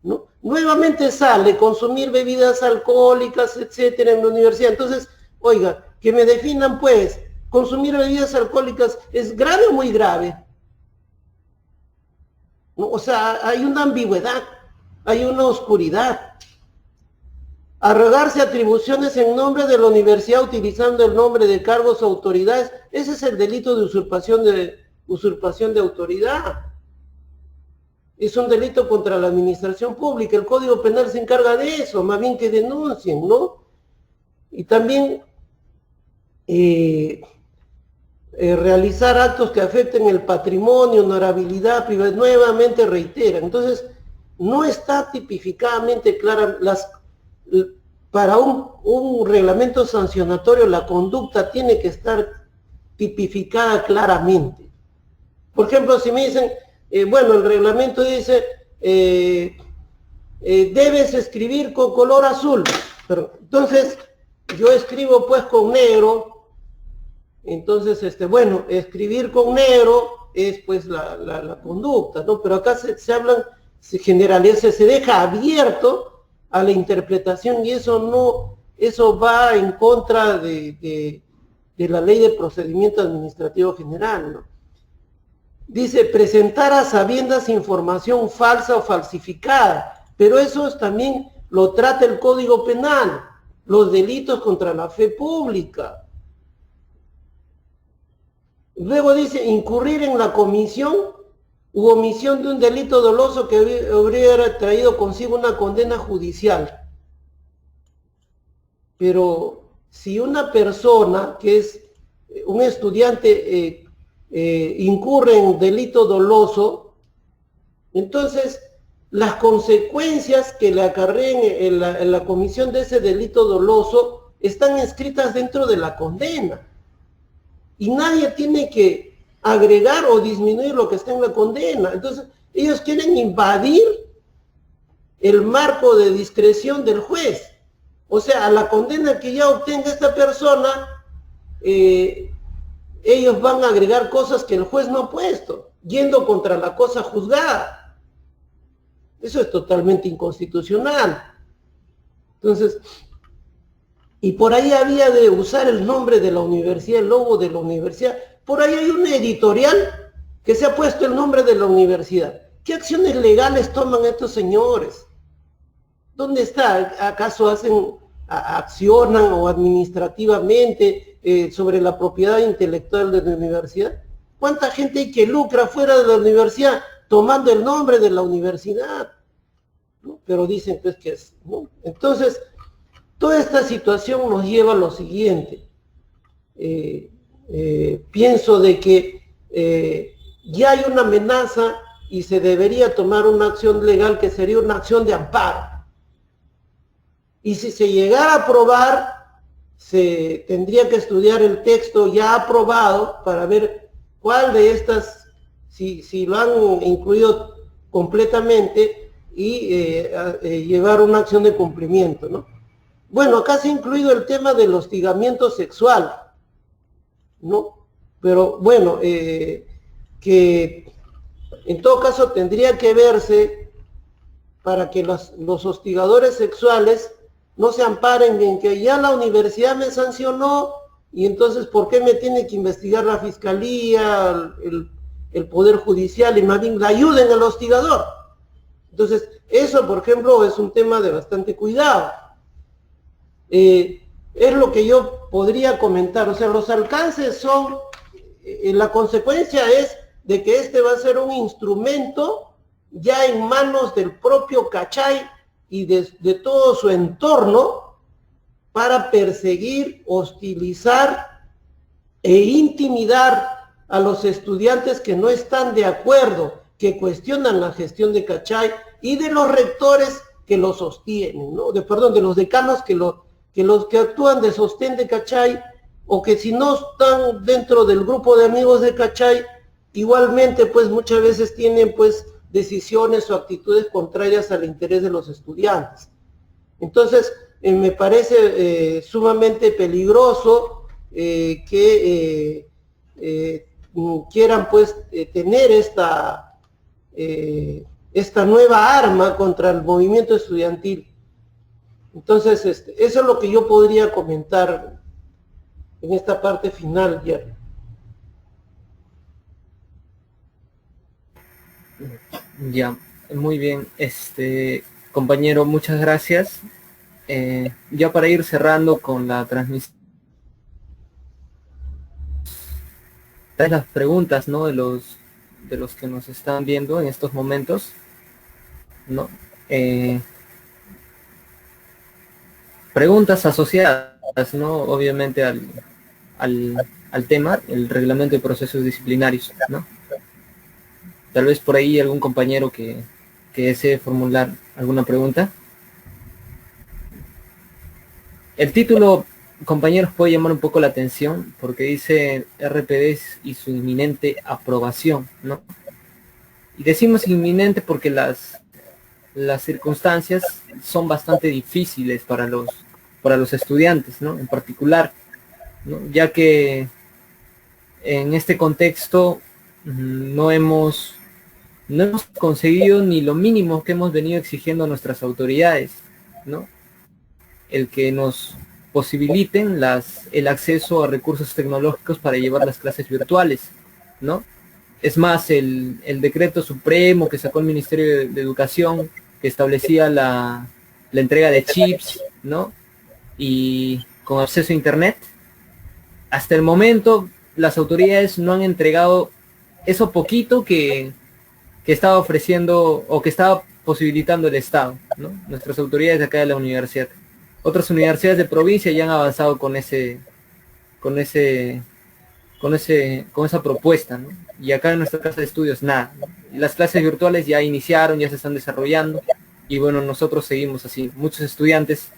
Speaker 2: ¿no? Nuevamente sale consumir bebidas alcohólicas, etcétera, en la universidad. Entonces, oiga, que me definan pues, consumir bebidas alcohólicas, ¿es grave o muy grave? ¿No? O sea, hay una ambigüedad, hay una oscuridad. Arrogarse atribuciones en nombre de la universidad utilizando el nombre de cargos o autoridades, ese es el delito de usurpación de autoridad. Es un delito contra la administración pública. El Código Penal se encarga de eso, más bien que denuncien, ¿no? Y también realizar actos que afecten el patrimonio, honorabilidad, privacidad, nuevamente reitera. Entonces, no está tipificadamente clara para un reglamento sancionatorio, la conducta tiene que estar tipificada claramente. Por ejemplo, si me dicen, bueno, el reglamento dice, debes escribir con color azul, pero entonces yo escribo pues con negro, entonces, bueno, escribir con negro es pues la conducta, ¿no? Pero acá se hablan, se generaliza, se deja abierto a la interpretación, y eso va en contra de la Ley de Procedimiento Administrativo General, ¿no? Dice, presentar a sabiendas información falsa o falsificada, pero eso también lo trata el Código Penal, los delitos contra la fe pública. Luego dice, incurrir en la comisión u omisión de un delito doloso que hubiera traído consigo una condena judicial. Pero si una persona que es un estudiante incurre en delito doloso, entonces las consecuencias que le acarreen en la comisión de ese delito doloso están escritas dentro de la condena. Y nadie tiene que agregar o disminuir lo que está en la condena. Entonces, ellos quieren invadir el marco de discreción del juez. O sea, a la condena que ya obtenga esta persona, ellos van a agregar cosas que el juez no ha puesto, yendo contra la cosa juzgada. Eso es totalmente inconstitucional. Entonces, y por ahí había de usar el nombre de la universidad, el logo de la universidad. Por ahí hay una editorial que se ha puesto el nombre de la universidad. ¿Qué acciones legales toman estos señores? ¿Dónde está? ¿Acaso accionan o administrativamente sobre la propiedad intelectual de la universidad? ¿Cuánta gente hay que lucra fuera de la universidad tomando el nombre de la universidad? ¿No? Pero dicen pues que es, ¿no? Entonces, toda esta situación nos lleva a lo siguiente. Pienso de que ya hay una amenaza y se debería tomar una acción legal que sería una acción de amparo. Y si se llegara a aprobar, se tendría que estudiar el texto ya aprobado para ver cuál de estas, si lo han incluido completamente, y llevar una acción de cumplimiento, ¿no? Bueno, acá se ha incluido el tema del hostigamiento sexual, ¿no? Pero bueno, que en todo caso tendría que verse para que los hostigadores sexuales no se amparen en que ya la universidad me sancionó y entonces ¿por qué me tiene que investigar la fiscalía, el poder judicial, y más bien la ayuden al hostigador? Entonces, eso, por ejemplo, es un tema de bastante cuidado. Es lo que yo podría comentar. O sea, los alcances son, la consecuencia es de que este va a ser un instrumento ya en manos del propio Cachay y de todo su entorno para perseguir, hostilizar e intimidar a los estudiantes que no están de acuerdo, que cuestionan la gestión de Cachay, y de los rectores que lo sostienen, ¿no? De los decanos que los que actúan de sostén de Cachay, o que si no están dentro del grupo de amigos de Cachay, igualmente pues muchas veces tienen pues decisiones o actitudes contrarias al interés de los estudiantes. Entonces, me parece sumamente peligroso que quieran pues tener esta nueva arma contra el movimiento estudiantil. Entonces, eso es lo que yo podría comentar en esta parte final, Jerry.
Speaker 1: Ya, muy bien. Compañero, muchas gracias. Ya para ir cerrando con la transmisión, las preguntas, ¿no? de los que nos están viendo en estos momentos, ¿no? Preguntas asociadas, ¿no? Obviamente al tema, el reglamento de procesos disciplinarios, ¿no? Tal vez por ahí algún compañero que desee formular alguna pregunta. El título, compañeros, puede llamar un poco la atención porque dice RPDs y su inminente aprobación, ¿no? Y decimos inminente porque las circunstancias son bastante difíciles para los estudiantes, ¿no? En particular, ¿no? Ya que en este contexto no hemos conseguido ni lo mínimo que hemos venido exigiendo a nuestras autoridades, ¿no? El que nos posibiliten el acceso a recursos tecnológicos para llevar las clases virtuales, ¿no? Es más, el decreto supremo que sacó el Ministerio de Educación, que establecía la entrega de chips, ¿no? Y con acceso a internet, hasta el momento las autoridades no han entregado eso poquito que estaba ofreciendo o que estaba posibilitando el Estado, ¿no? Nuestras autoridades de acá de la universidad. Otras universidades de provincia ya han avanzado con esa propuesta, ¿no? Y acá en nuestra casa de estudios nada, ¿no? Las clases virtuales ya iniciaron, ya se están desarrollando, y bueno, nosotros seguimos así. Muchos estudiantes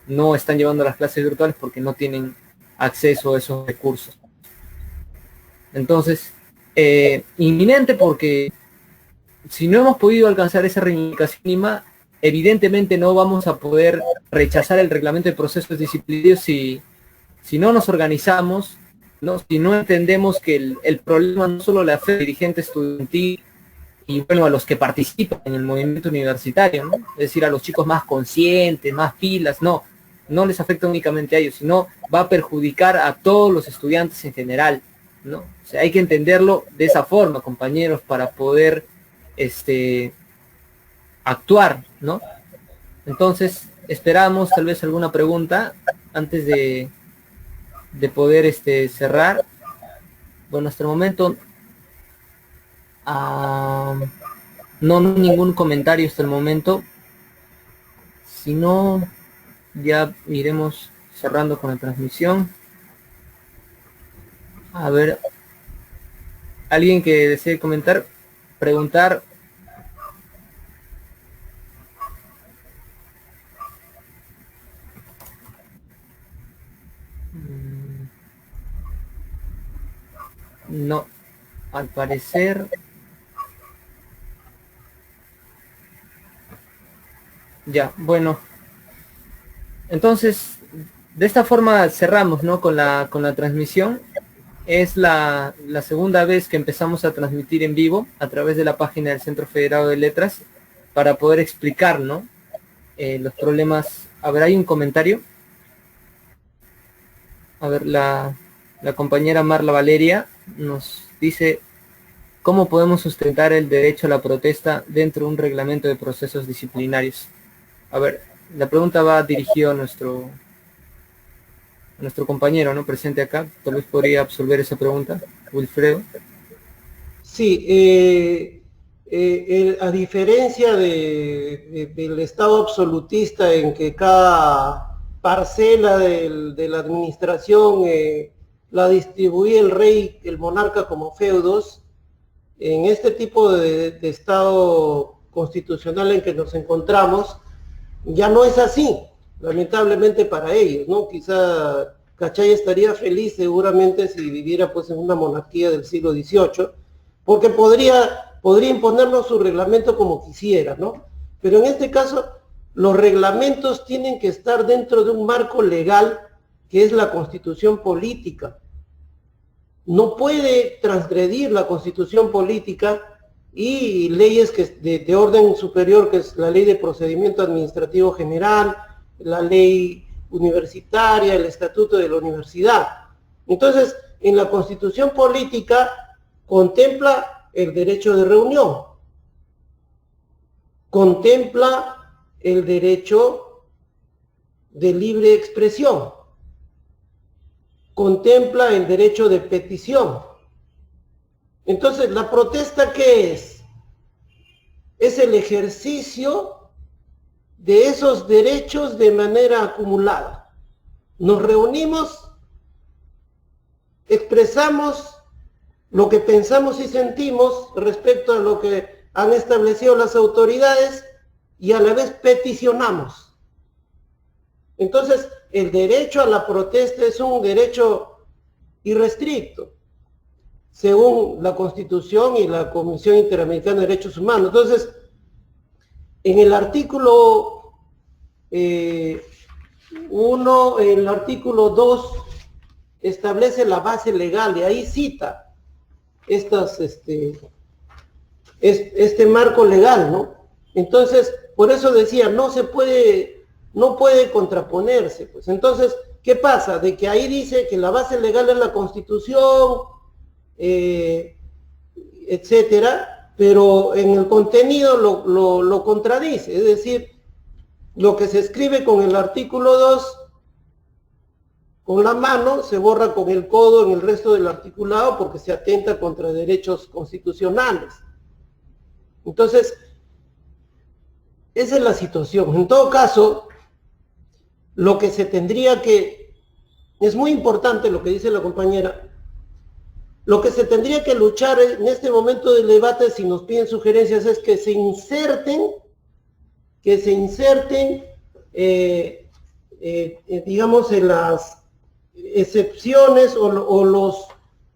Speaker 1: no están llevando las clases virtuales porque no tienen acceso a esos recursos. Entonces, inminente porque si no hemos podido alcanzar esa reivindicación mínima, evidentemente no vamos a poder rechazar el reglamento de procesos disciplinarios si no nos organizamos, ¿no? Si no entendemos que el problema no solo le afecta al dirigente estudiantil y bueno, a los que participan en el movimiento universitario, ¿no? Es decir, a los chicos más conscientes, más pilas, no les afecta únicamente a ellos, sino va a perjudicar a todos los estudiantes en general, ¿no? O sea, hay que entenderlo de esa forma, compañeros, para poder actuar, ¿no? Entonces, esperamos tal vez alguna pregunta antes de poder cerrar. Bueno, hasta el momento no ningún comentario hasta el momento. Si no, ya iremos cerrando con la transmisión. A ver, alguien que desee comentar, preguntar. No, al parecer ya, bueno, entonces de esta forma cerramos, ¿no? con la transmisión. Es la segunda vez que empezamos a transmitir en vivo a través de la página del Centro Federado de Letras para poder explicar, ¿no? Los problemas A ver, hay un comentario. A ver, la compañera Marla Valeria nos dice: ¿cómo podemos sustentar el derecho a la protesta dentro de un reglamento de procesos disciplinarios? A ver, la pregunta va dirigida a nuestro compañero, ¿no?, presente acá. Tal vez podría absolver esa pregunta, Wilfredo.
Speaker 2: Sí, a diferencia del Estado absolutista en que cada parcela de la administración la distribuye el rey, el monarca como feudos, en este tipo de Estado constitucional en que nos encontramos, ya no es así, lamentablemente para ellos, ¿no? Quizá Cachai estaría feliz seguramente si viviera pues en una monarquía del siglo XVIII, porque podría imponernos su reglamento como quisiera, ¿no? Pero en este caso, los reglamentos tienen que estar dentro de un marco legal que es la Constitución política. No puede transgredir la Constitución política y leyes que de orden superior, que es la Ley de Procedimiento Administrativo General, la ley universitaria, el Estatuto de la Universidad. Entonces, en la Constitución política contempla el derecho de reunión, contempla el derecho de libre expresión, contempla el derecho de petición. Entonces, ¿la protesta qué es? Es el ejercicio de esos derechos de manera acumulada. Nos reunimos, expresamos lo que pensamos y sentimos respecto a lo que han establecido las autoridades y a la vez peticionamos. Entonces, el derecho a la protesta es un derecho irrestricto, según la Constitución y la Comisión Interamericana de Derechos Humanos. Entonces, en el artículo 1, el artículo 2 establece la base legal y ahí cita este marco legal, ¿no? Entonces, por eso decía, no puede contraponerse, pues. Entonces, ¿qué pasa? De que ahí dice que la base legal es la Constitución, etcétera, pero en el contenido lo contradice, es decir, lo que se escribe con el artículo 2, con la mano, se borra con el codo en el resto del articulado porque se atenta contra derechos constitucionales. Entonces, esa es la situación. En todo caso, lo que se tendría que, es muy importante lo que dice la compañera, lo que se tendría que luchar en este momento del debate, si nos piden sugerencias, es que se inserten, digamos, en las excepciones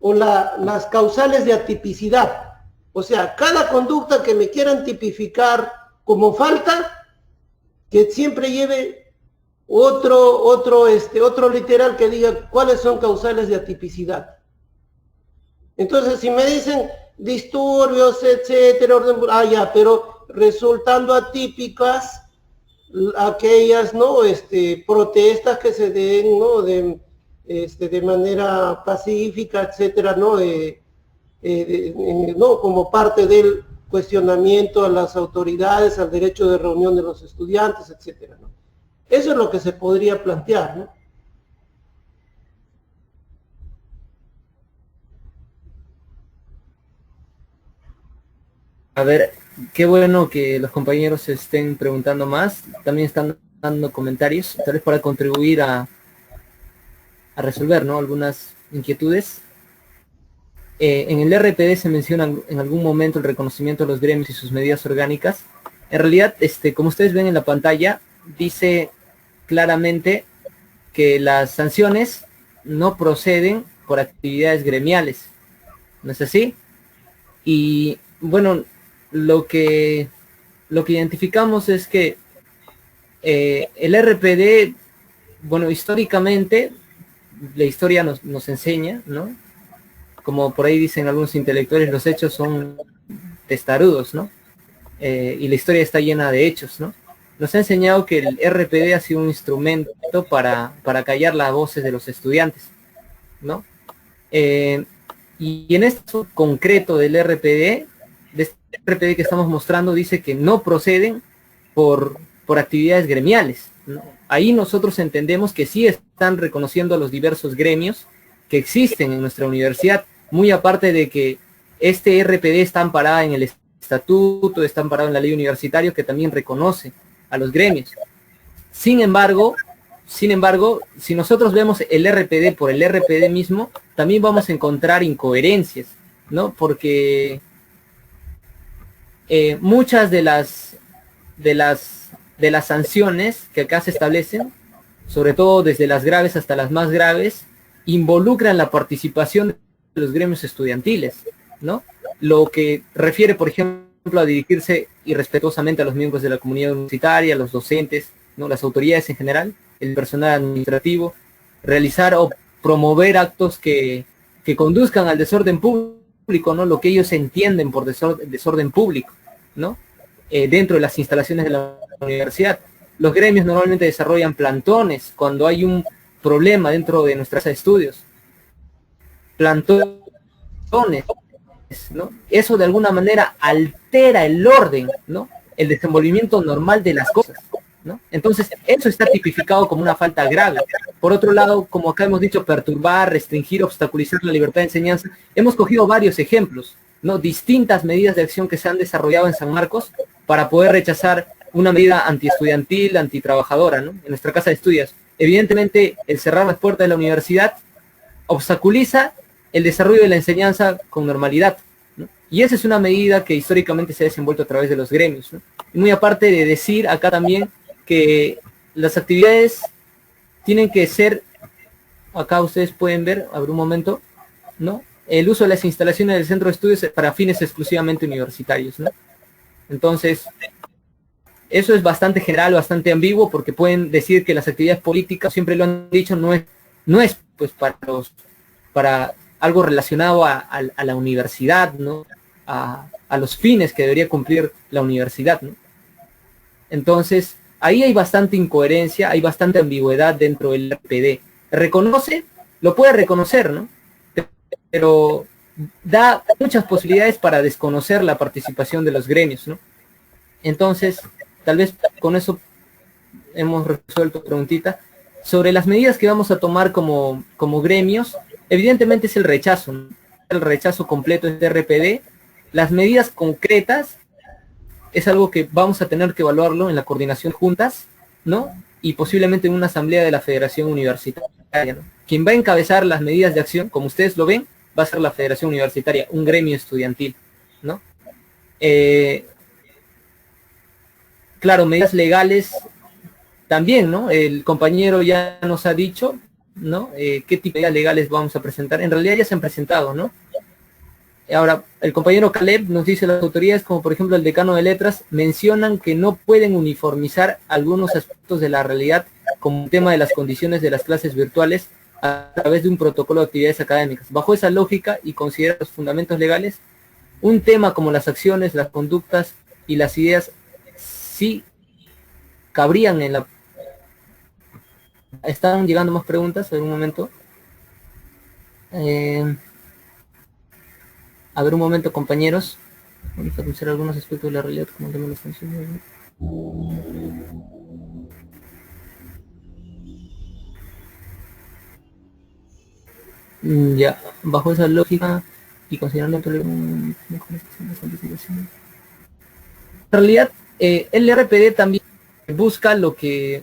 Speaker 2: las causales de atipicidad. O sea, cada conducta que me quieran tipificar como falta, que siempre lleve otro literal que diga cuáles son causales de atipicidad. Entonces, si me dicen disturbios, etcétera, ya, pero resultando atípicas aquellas, ¿no?, protestas que se den, ¿no?, de manera pacífica, etcétera, ¿no?, ¿no?, como parte del cuestionamiento a las autoridades, al derecho de reunión de los estudiantes, etcétera, ¿no? Eso es lo que se podría plantear, ¿no?
Speaker 1: A ver, qué bueno que los compañeros se estén preguntando más, también están dando comentarios, tal vez para contribuir a resolver, ¿no?, algunas inquietudes. En el RPD se menciona en algún momento el reconocimiento de los gremios y sus medidas orgánicas. En realidad, como ustedes ven en la pantalla, dice claramente que las sanciones no proceden por actividades gremiales, ¿no es así? Y bueno, lo que identificamos es que el RPD, bueno, históricamente, la historia nos enseña, ¿no?, como por ahí dicen algunos intelectuales, los hechos son testarudos, ¿no? Y la historia está llena de hechos, ¿no? nos ha enseñado que el RPD ha sido un instrumento para callar las voces de los estudiantes, ¿no? Y en esto concreto del RPD, de este RPD que estamos mostrando, dice que no proceden por actividades gremiales, ¿no? Ahí nosotros entendemos que sí están reconociendo a los diversos gremios que existen en nuestra universidad, muy aparte de que este RPD está amparado en el estatuto, está amparado en la ley universitaria que también reconoce a los gremios. Sin embargo, si nosotros vemos el RPD por el RPD mismo, también vamos a encontrar incoherencias, ¿no? Porque muchas de las sanciones que acá se establecen, sobre todo desde las graves hasta las más graves, involucran la participación de los gremios estudiantiles, ¿no? Lo que refiere, por ejemplo, a dirigirse irrespetuosamente a los miembros de la comunidad universitaria, a los docentes, ¿no? Las autoridades en general, el personal administrativo, realizar o promover actos que conduzcan al desorden público, ¿no? Lo que ellos entienden por desorden público, ¿no? Dentro de las instalaciones de la universidad. Los gremios normalmente desarrollan plantones cuando hay un problema dentro de nuestra casa de estudios. Plantones, ¿no? Eso de alguna manera altera el orden, ¿no? El desenvolvimiento normal de las cosas, ¿no? Entonces, eso está tipificado como una falta grave. Por otro lado, como acá hemos dicho, perturbar, restringir, obstaculizar la libertad de enseñanza, hemos cogido varios ejemplos, ¿no? Distintas medidas de acción que se han desarrollado en San Marcos para poder rechazar una medida antiestudiantil, antitrabajadora, ¿no? En nuestra casa de estudios. Evidentemente, el cerrar las puertas de la universidad obstaculiza el desarrollo de la enseñanza con normalidad, ¿no? Y esa es una medida que históricamente se ha desenvuelto a través de los gremios, ¿no? Y muy aparte de decir acá también que las actividades tienen que ser, acá ustedes pueden ver, a ver un momento, ¿no? El uso de las instalaciones del centro de estudios para fines exclusivamente universitarios, ¿no? Entonces, eso es bastante general, bastante ambiguo, porque pueden decir que las actividades políticas, siempre lo han dicho, no es pues para algo relacionado a la universidad, ¿no? A los fines que debería cumplir la universidad, ¿no? Entonces, ahí hay bastante incoherencia, hay bastante ambigüedad dentro del RPD. Reconoce, lo puede reconocer, ¿no? Pero da muchas posibilidades para desconocer la participación de los gremios, ¿no? Entonces, tal vez con eso hemos resuelto preguntita. Sobre las medidas que vamos a tomar como gremios, evidentemente es el rechazo, ¿no? El rechazo completo de RPD. Las medidas concretas es algo que vamos a tener que evaluarlo en la coordinación juntas, ¿no? Y posiblemente en una asamblea de la Federación Universitaria, ¿no? Quien va a encabezar las medidas de acción, como ustedes lo ven, va a ser la Federación Universitaria, un gremio estudiantil, ¿no? Claro, medidas legales también, ¿no? El compañero ya nos ha dicho, ¿no? ¿Qué tipo de medidas legales vamos a presentar? En realidad ya se han presentado, ¿no? Ahora, el compañero Caleb nos dice las autoridades, como por ejemplo el decano de letras, mencionan que no pueden uniformizar algunos aspectos de la realidad, como el tema de las condiciones de las clases virtuales, a través de un protocolo de actividades académicas. Bajo esa lógica y considera los fundamentos legales, un tema como las acciones, las conductas y las ideas sí cabrían en la... Están llegando más preguntas, a ver un momento. A ver un momento, compañeros. Vamos a conocer algunos aspectos de la realidad, como el tema de las canciones. Ya, bajo esa lógica y considerando en realidad el RPD también busca lo que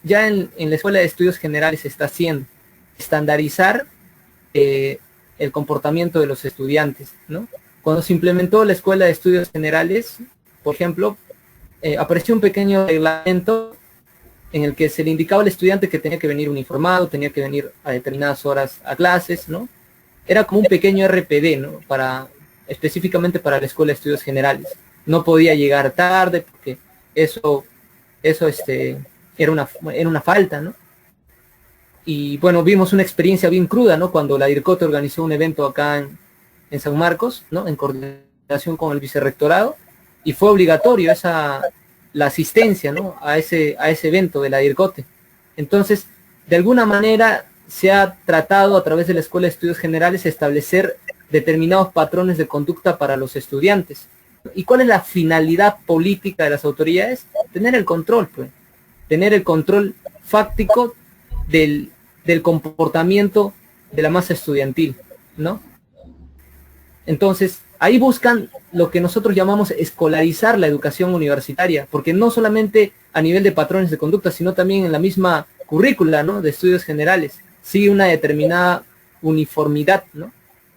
Speaker 1: ya en la Escuela de Estudios Generales se está haciendo, estandarizar el comportamiento de los estudiantes, ¿no? Cuando se implementó la Escuela de Estudios Generales, por ejemplo, apareció un pequeño reglamento en el que se le indicaba al estudiante que tenía que venir uniformado, tenía que venir a determinadas horas a clases, ¿no? Era como un pequeño RPD, ¿no? Específicamente para la Escuela de Estudios Generales. No podía llegar tarde porque eso era una falta, ¿no? Y bueno, vimos una experiencia bien cruda, ¿no? Cuando la DIRCOTE organizó un evento acá en San Marcos, ¿no? En coordinación con el vicerrectorado, y fue obligatorio la asistencia, ¿no?, a ese evento de la DIRCOTE. Entonces, de alguna manera se ha tratado a través de la Escuela de Estudios Generales establecer determinados patrones de conducta para los estudiantes. ¿Y cuál es la finalidad política de las autoridades? Tener el control, pues, tener el control fáctico del comportamiento de la masa estudiantil, ¿no? Entonces, ahí buscan lo que nosotros llamamos escolarizar la educación universitaria, porque no solamente a nivel de patrones de conducta, sino también en la misma currícula, ¿no?, de estudios generales, sigue una determinada uniformidad, ¿no?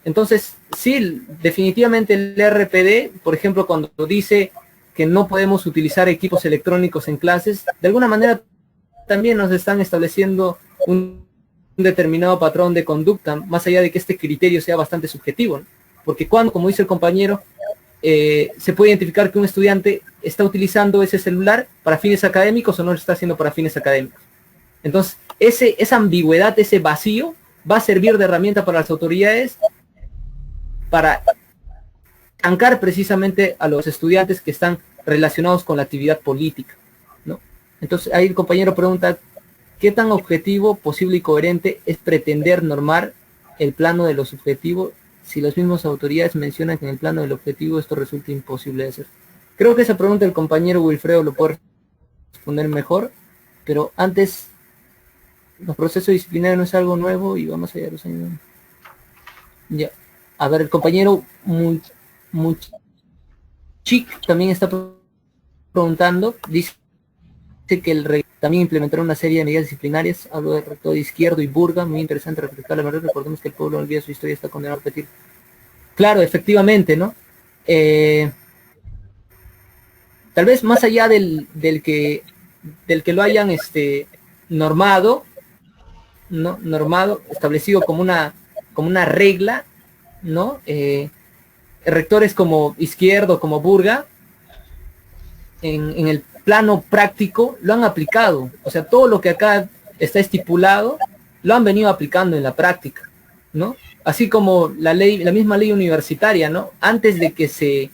Speaker 1: Entonces, sí, definitivamente el RPD, por ejemplo, cuando dice que no podemos utilizar equipos electrónicos en clases, de alguna manera también nos están estableciendo un determinado patrón de conducta, más allá de que este criterio sea bastante subjetivo, ¿no? Porque cuando, como dice el compañero, se puede identificar que un estudiante está utilizando ese celular para fines académicos o no lo está haciendo para fines académicos. Entonces, esa ambigüedad, ese vacío, va a servir de herramienta para las autoridades para ancar precisamente a los estudiantes que están relacionados con la actividad política, ¿no? Entonces, ahí el compañero pregunta, ¿qué tan objetivo, posible y coherente es pretender normar el plano de lo subjetivo si las mismas autoridades mencionan que en el plano del objetivo esto resulta imposible de hacer? Creo que esa pregunta el compañero Wilfredo lo puede responder mejor, pero antes, los procesos disciplinarios no es algo nuevo y vamos allá de los años. Ya. A ver, el compañero Chic también está preguntando, dice que el también implementaron una serie de medidas disciplinarias, hablo del rector de Izquierdo y Burga, muy interesante refrescar la verdad, recordemos que el pueblo no olvida su historia, está condenado a repetir. Claro, efectivamente, ¿no? Tal vez más allá del que lo hayan normado, ¿no? Establecido como una regla, ¿no? Rectores como Izquierdo, como Burga, en el plano práctico lo han aplicado, o sea, todo lo que acá está estipulado lo han venido aplicando en la práctica, ¿no? Así como la misma ley universitaria, ¿no? Antes de que se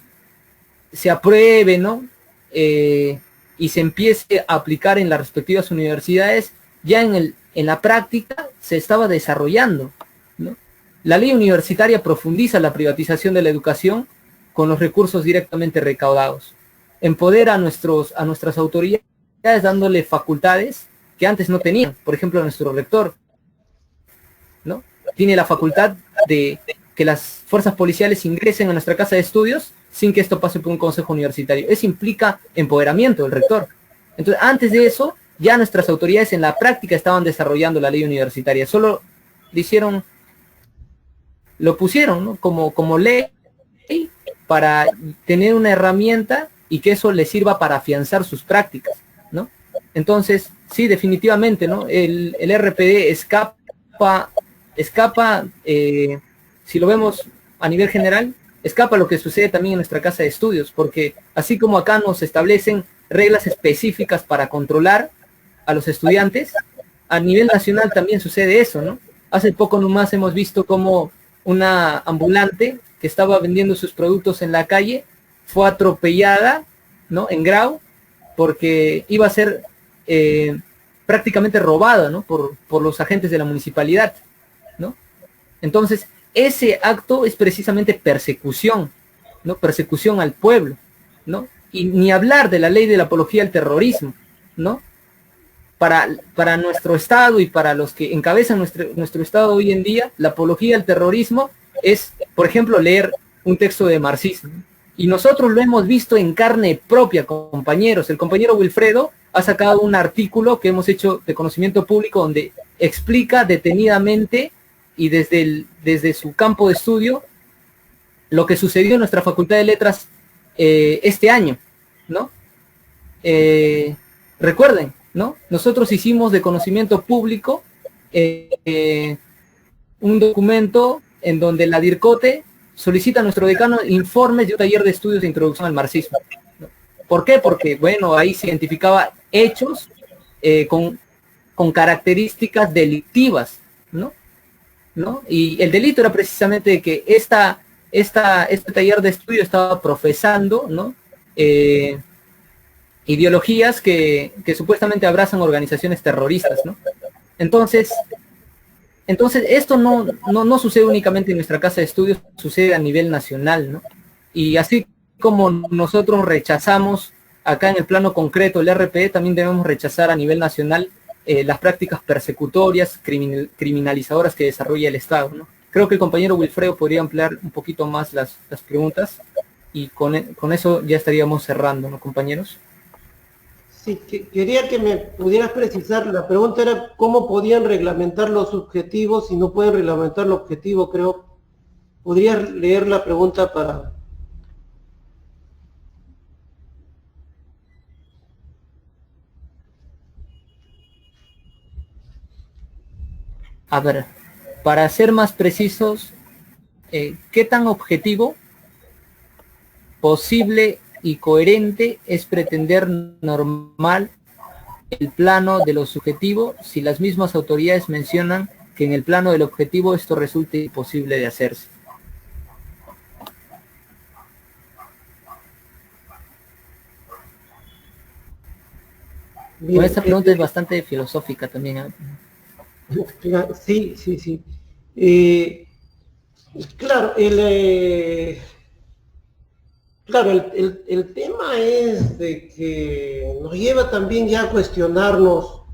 Speaker 1: apruebe, ¿no? Y se empiece a aplicar en las respectivas universidades, ya en la práctica se estaba desarrollando, ¿no? La ley universitaria profundiza la privatización de la educación con los recursos directamente recaudados. Empodera a nuestras autoridades dándole facultades que antes no tenían. Por ejemplo, nuestro rector, ¿no?, tiene la facultad de que las fuerzas policiales ingresen a nuestra casa de estudios sin que esto pase por un consejo universitario. Eso implica empoderamiento del rector. Entonces, antes de eso, ya nuestras autoridades en la práctica estaban desarrollando la ley universitaria. Solo lo pusieron, ¿no?, como ley para tener una herramienta y que eso les sirva para afianzar sus prácticas, ¿no? Entonces, sí, definitivamente, ¿no?, el RPD escapa, si lo vemos a nivel general, escapa a lo que sucede también en nuestra casa de estudios, porque así como acá nos establecen reglas específicas para controlar a los estudiantes, a nivel nacional también sucede eso, ¿no? Hace poco nomás hemos visto como una ambulante que estaba vendiendo sus productos en la calle fue atropellada, ¿no?, en Grau, porque iba a ser prácticamente robada, ¿no?, por los agentes de la municipalidad, ¿no? Entonces, ese acto es precisamente persecución, ¿no?, persecución al pueblo, ¿no? Y ni hablar de la ley de la apología al terrorismo, ¿no? Para nuestro Estado y para los que encabezan nuestro Estado hoy en día, la apología al terrorismo es, por ejemplo, leer un texto de marxismo. Y nosotros lo hemos visto en carne propia, compañeros. El compañero Wilfredo ha sacado un artículo que hemos hecho de conocimiento público donde explica detenidamente y desde su campo de estudio lo que sucedió en nuestra Facultad de Letras este año, ¿no? Recuerden, ¿no? Nosotros hicimos de conocimiento público un documento en donde la DIRCOTE solicita a nuestro decano informes de un taller de estudios de introducción al marxismo, ¿no? ¿Por qué? Porque, bueno, ahí se identificaba hechos con características delictivas, ¿no? Y el delito era precisamente que este taller de estudio estaba profesando, ¿no?, ideologías que supuestamente abrazan organizaciones terroristas, ¿no? Entonces esto no sucede únicamente en nuestra casa de estudios, sucede a nivel nacional, ¿no? Y así como nosotros rechazamos acá en el plano concreto el RPE, también debemos rechazar a nivel nacional las prácticas persecutorias, criminalizadoras que desarrolla el Estado, ¿no? Creo que el compañero Wilfredo podría ampliar un poquito más las preguntas y con eso ya estaríamos cerrando, ¿no, compañeros?
Speaker 2: Sí, quería que me pudieras precisar, la pregunta era cómo podían reglamentar los objetivos, si no pueden reglamentar el objetivo, creo. ¿Podrías leer la pregunta para...?
Speaker 1: A ver, para ser más precisos, ¿qué tan objetivo, posible y coherente es pretender normal el plano de lo subjetivo si las mismas autoridades mencionan que en el plano del objetivo esto resulte imposible de hacerse? Bien, esta pregunta es bastante filosófica también, ¿eh?
Speaker 2: Sí, sí, sí. Claro, claro, el tema es de que nos lleva también ya a cuestionarnos.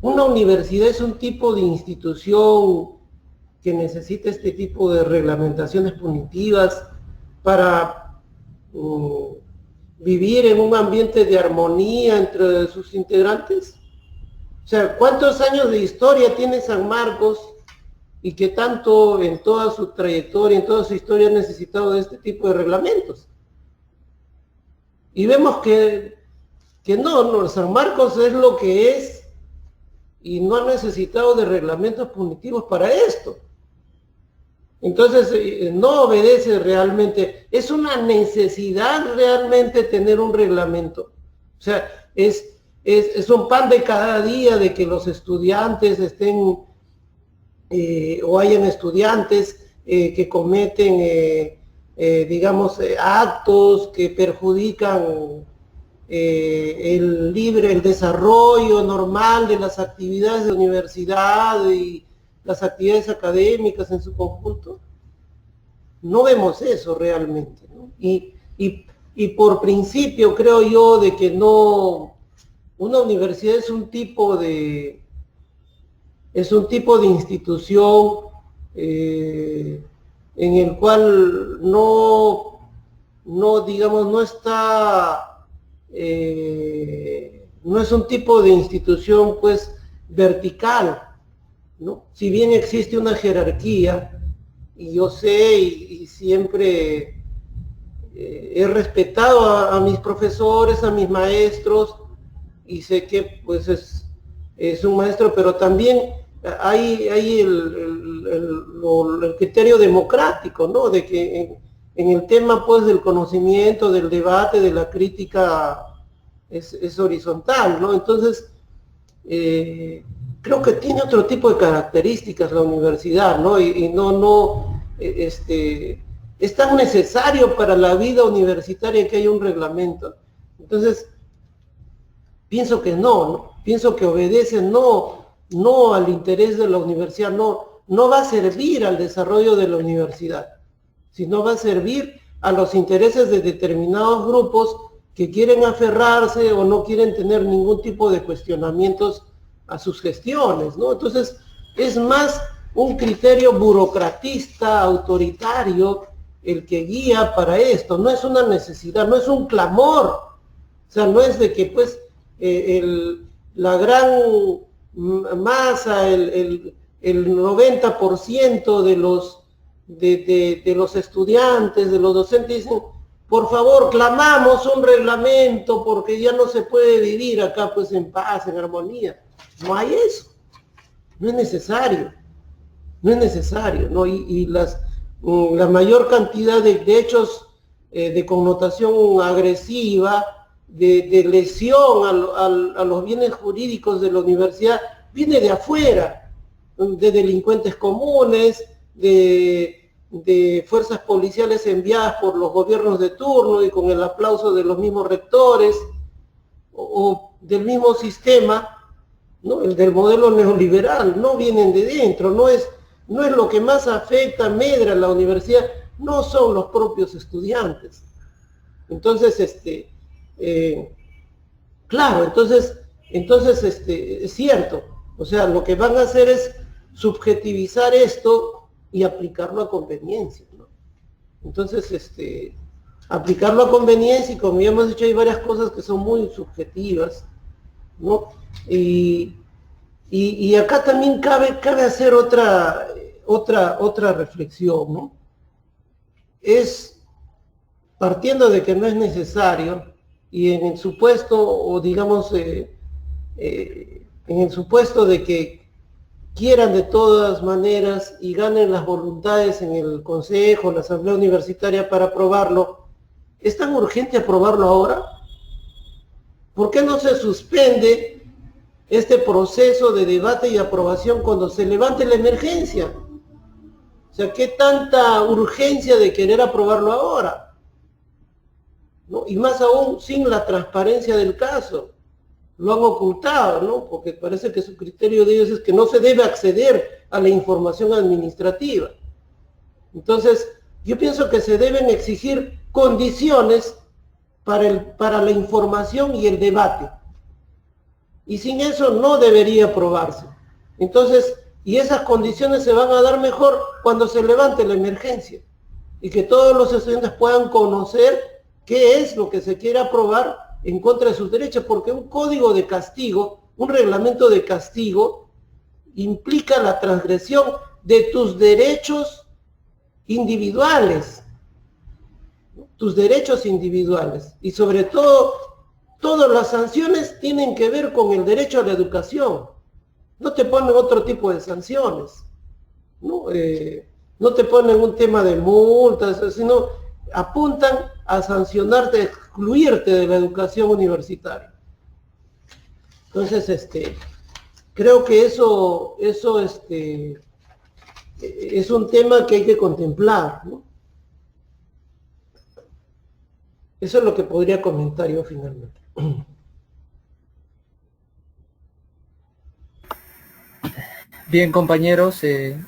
Speaker 2: Una universidad es un tipo de institución que necesita este tipo de reglamentaciones punitivas para vivir en un ambiente de armonía entre sus integrantes. O sea, ¿cuántos años de historia tiene San Marcos y que tanto en toda su trayectoria, en toda su historia ha necesitado de este tipo de reglamentos? Y vemos que no, San Marcos es lo que es y no ha necesitado de reglamentos punitivos para esto. Entonces, no obedece realmente, es una necesidad realmente tener un reglamento. O sea, es un pan de cada día de que los estudiantes estén, o hayan estudiantes que cometen, digamos, actos que perjudican el desarrollo normal de las actividades de universidad y las actividades académicas en su conjunto. No vemos eso realmente, ¿no? Y por principio creo yo de que no, una universidad es un tipo de institución en el cual digamos, no está, no es un tipo de institución pues vertical, ¿no? Si bien existe una jerarquía, y yo sé y siempre he respetado a mis profesores, a mis maestros, y sé que pues es un maestro, pero también hay el criterio democrático, ¿no? De que en el tema pues del conocimiento, del debate, de la crítica, es horizontal, ¿no? Entonces, creo que tiene otro tipo de características la universidad, ¿no? Es tan necesario para la vida universitaria que haya un reglamento. Entonces, pienso que no, pienso que obedece no al interés de la universidad, no va a servir al desarrollo de la universidad, sino va a servir a los intereses de determinados grupos que quieren aferrarse o no quieren tener ningún tipo de cuestionamientos a sus gestiones, ¿no? Entonces, es más un criterio burocratista, autoritario, el que guía para esto, no es una necesidad, no es un clamor, o sea, no es de que pues la gran masa, el 90% de los estudiantes, de los docentes dicen, por favor, clamamos un reglamento porque ya no se puede vivir acá pues en paz, en armonía. No hay eso, no es necesario, ¿no? Y la mayor cantidad de hechos de connotación agresiva, de lesión a los bienes jurídicos de la universidad, viene de afuera, de delincuentes comunes, de fuerzas policiales enviadas por los gobiernos de turno y con el aplauso de los mismos rectores. o del mismo sistema, ¿no? El del modelo neoliberal, no vienen de dentro, no es lo que más afecta, medra a la universidad, no son los propios estudiantes. Entonces, claro, entonces es cierto, o sea, lo que van a hacer es subjetivizar esto y aplicarlo a conveniencia, ¿no? Entonces, aplicarlo a conveniencia, y como ya hemos dicho, hay varias cosas que son muy subjetivas, ¿no? Y acá también cabe hacer otra reflexión, ¿no? Es partiendo de que no es necesario, y en el supuesto, o digamos, en el supuesto de que quieran de todas maneras y ganen las voluntades en el Consejo, la Asamblea Universitaria para aprobarlo, ¿es tan urgente aprobarlo ahora? ¿Por qué no se suspende este proceso de debate y aprobación cuando se levante la emergencia? O sea, ¿qué tanta urgencia de querer aprobarlo ahora? ¿No? Y más aún sin la transparencia del caso. Lo han ocultado, ¿no? Porque parece que su criterio de ellos es que no se debe acceder a la información administrativa. Entonces, yo pienso que se deben exigir condiciones para la información y el debate. Y sin eso no debería aprobarse. Entonces, y esas condiciones se van a dar mejor cuando se levante la emergencia y que todos los estudiantes puedan conocer qué es lo que se quiere aprobar en contra de sus derechos, porque un código de castigo, un reglamento de castigo, implica la transgresión de tus derechos individuales, y sobre todo, todas las sanciones tienen que ver con el derecho a la educación. No te ponen otro tipo de sanciones, ¿no? No te ponen un tema de multas, sino apuntan a sancionarte, a excluirte de la educación universitaria. Entonces, creo que eso es un tema que hay que contemplar, ¿no? Eso es lo que podría comentar yo finalmente.
Speaker 1: Bien, compañeros,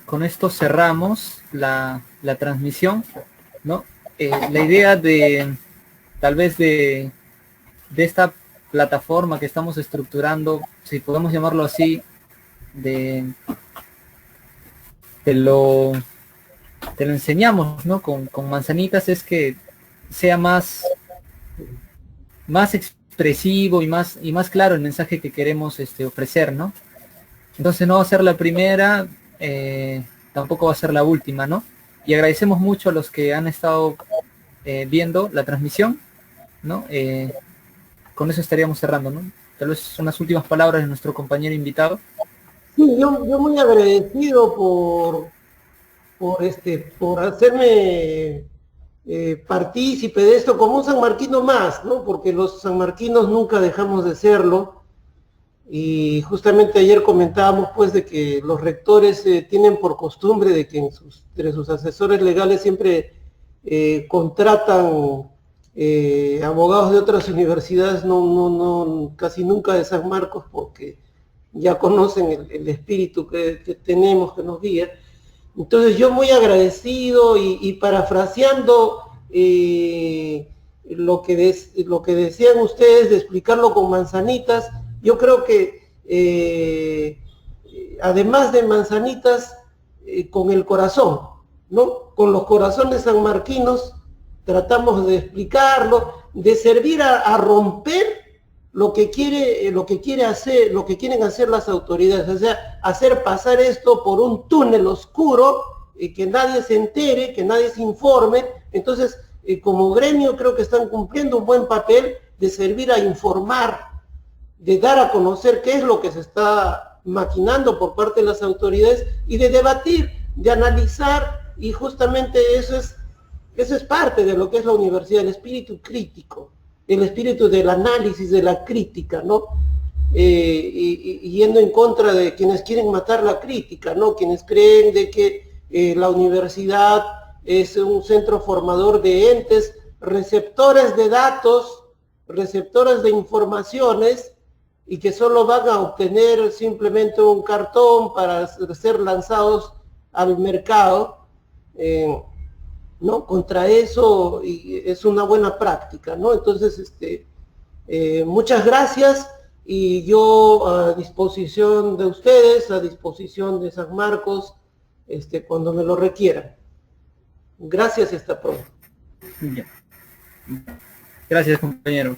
Speaker 1: con esto cerramos la transmisión, ¿no? La idea tal vez de esta plataforma que estamos estructurando, si podemos llamarlo así, te lo enseñamos, ¿no? Con manzanitas, es que sea más expresivo y más claro el mensaje que queremos ofrecer, ¿no? Entonces no va a ser la primera, tampoco va a ser la última, ¿no? Y agradecemos mucho a los que han estado viendo la transmisión, ¿no? Con eso estaríamos cerrando, ¿no? Tal vez unas últimas palabras de nuestro compañero invitado.
Speaker 2: Sí, yo muy agradecido por hacerme partícipe de esto como un sanmarquino más, ¿no? Porque los sanmarquinos nunca dejamos de serlo. Y justamente ayer comentábamos pues de que los rectores tienen por costumbre de que entre sus asesores legales siempre contratan abogados de otras universidades, casi nunca de San Marcos, porque ya conocen el espíritu que tenemos, que nos guía. Entonces yo muy agradecido y parafraseando lo que decían ustedes de explicarlo con manzanitas, yo creo que además de manzanitas, con el corazón, ¿no? Con los corazones sanmarquinos tratamos de explicarlo, de servir a romper lo que quieren hacer las autoridades, o sea, hacer pasar esto por un túnel oscuro, que nadie se entere, que nadie se informe. Entonces, como gremio creo que están cumpliendo un buen papel de servir a informar, de dar a conocer qué es lo que se está maquinando por parte de las autoridades y de debatir, de analizar, y justamente eso es parte de lo que es la universidad, el espíritu crítico, el espíritu del análisis, de la crítica, ¿no? Y yendo en contra de quienes quieren matar la crítica, ¿no? Quienes creen de que la universidad es un centro formador de entes, receptores de datos, receptoras de informaciones y que solo van a obtener simplemente un cartón para ser lanzados al mercado, ¿no? Contra eso y es una buena práctica, ¿no? Entonces, muchas gracias y yo a disposición de ustedes, a disposición de San Marcos, cuando me lo requieran. Gracias y hasta pronto.
Speaker 1: Ya. Gracias, compañero.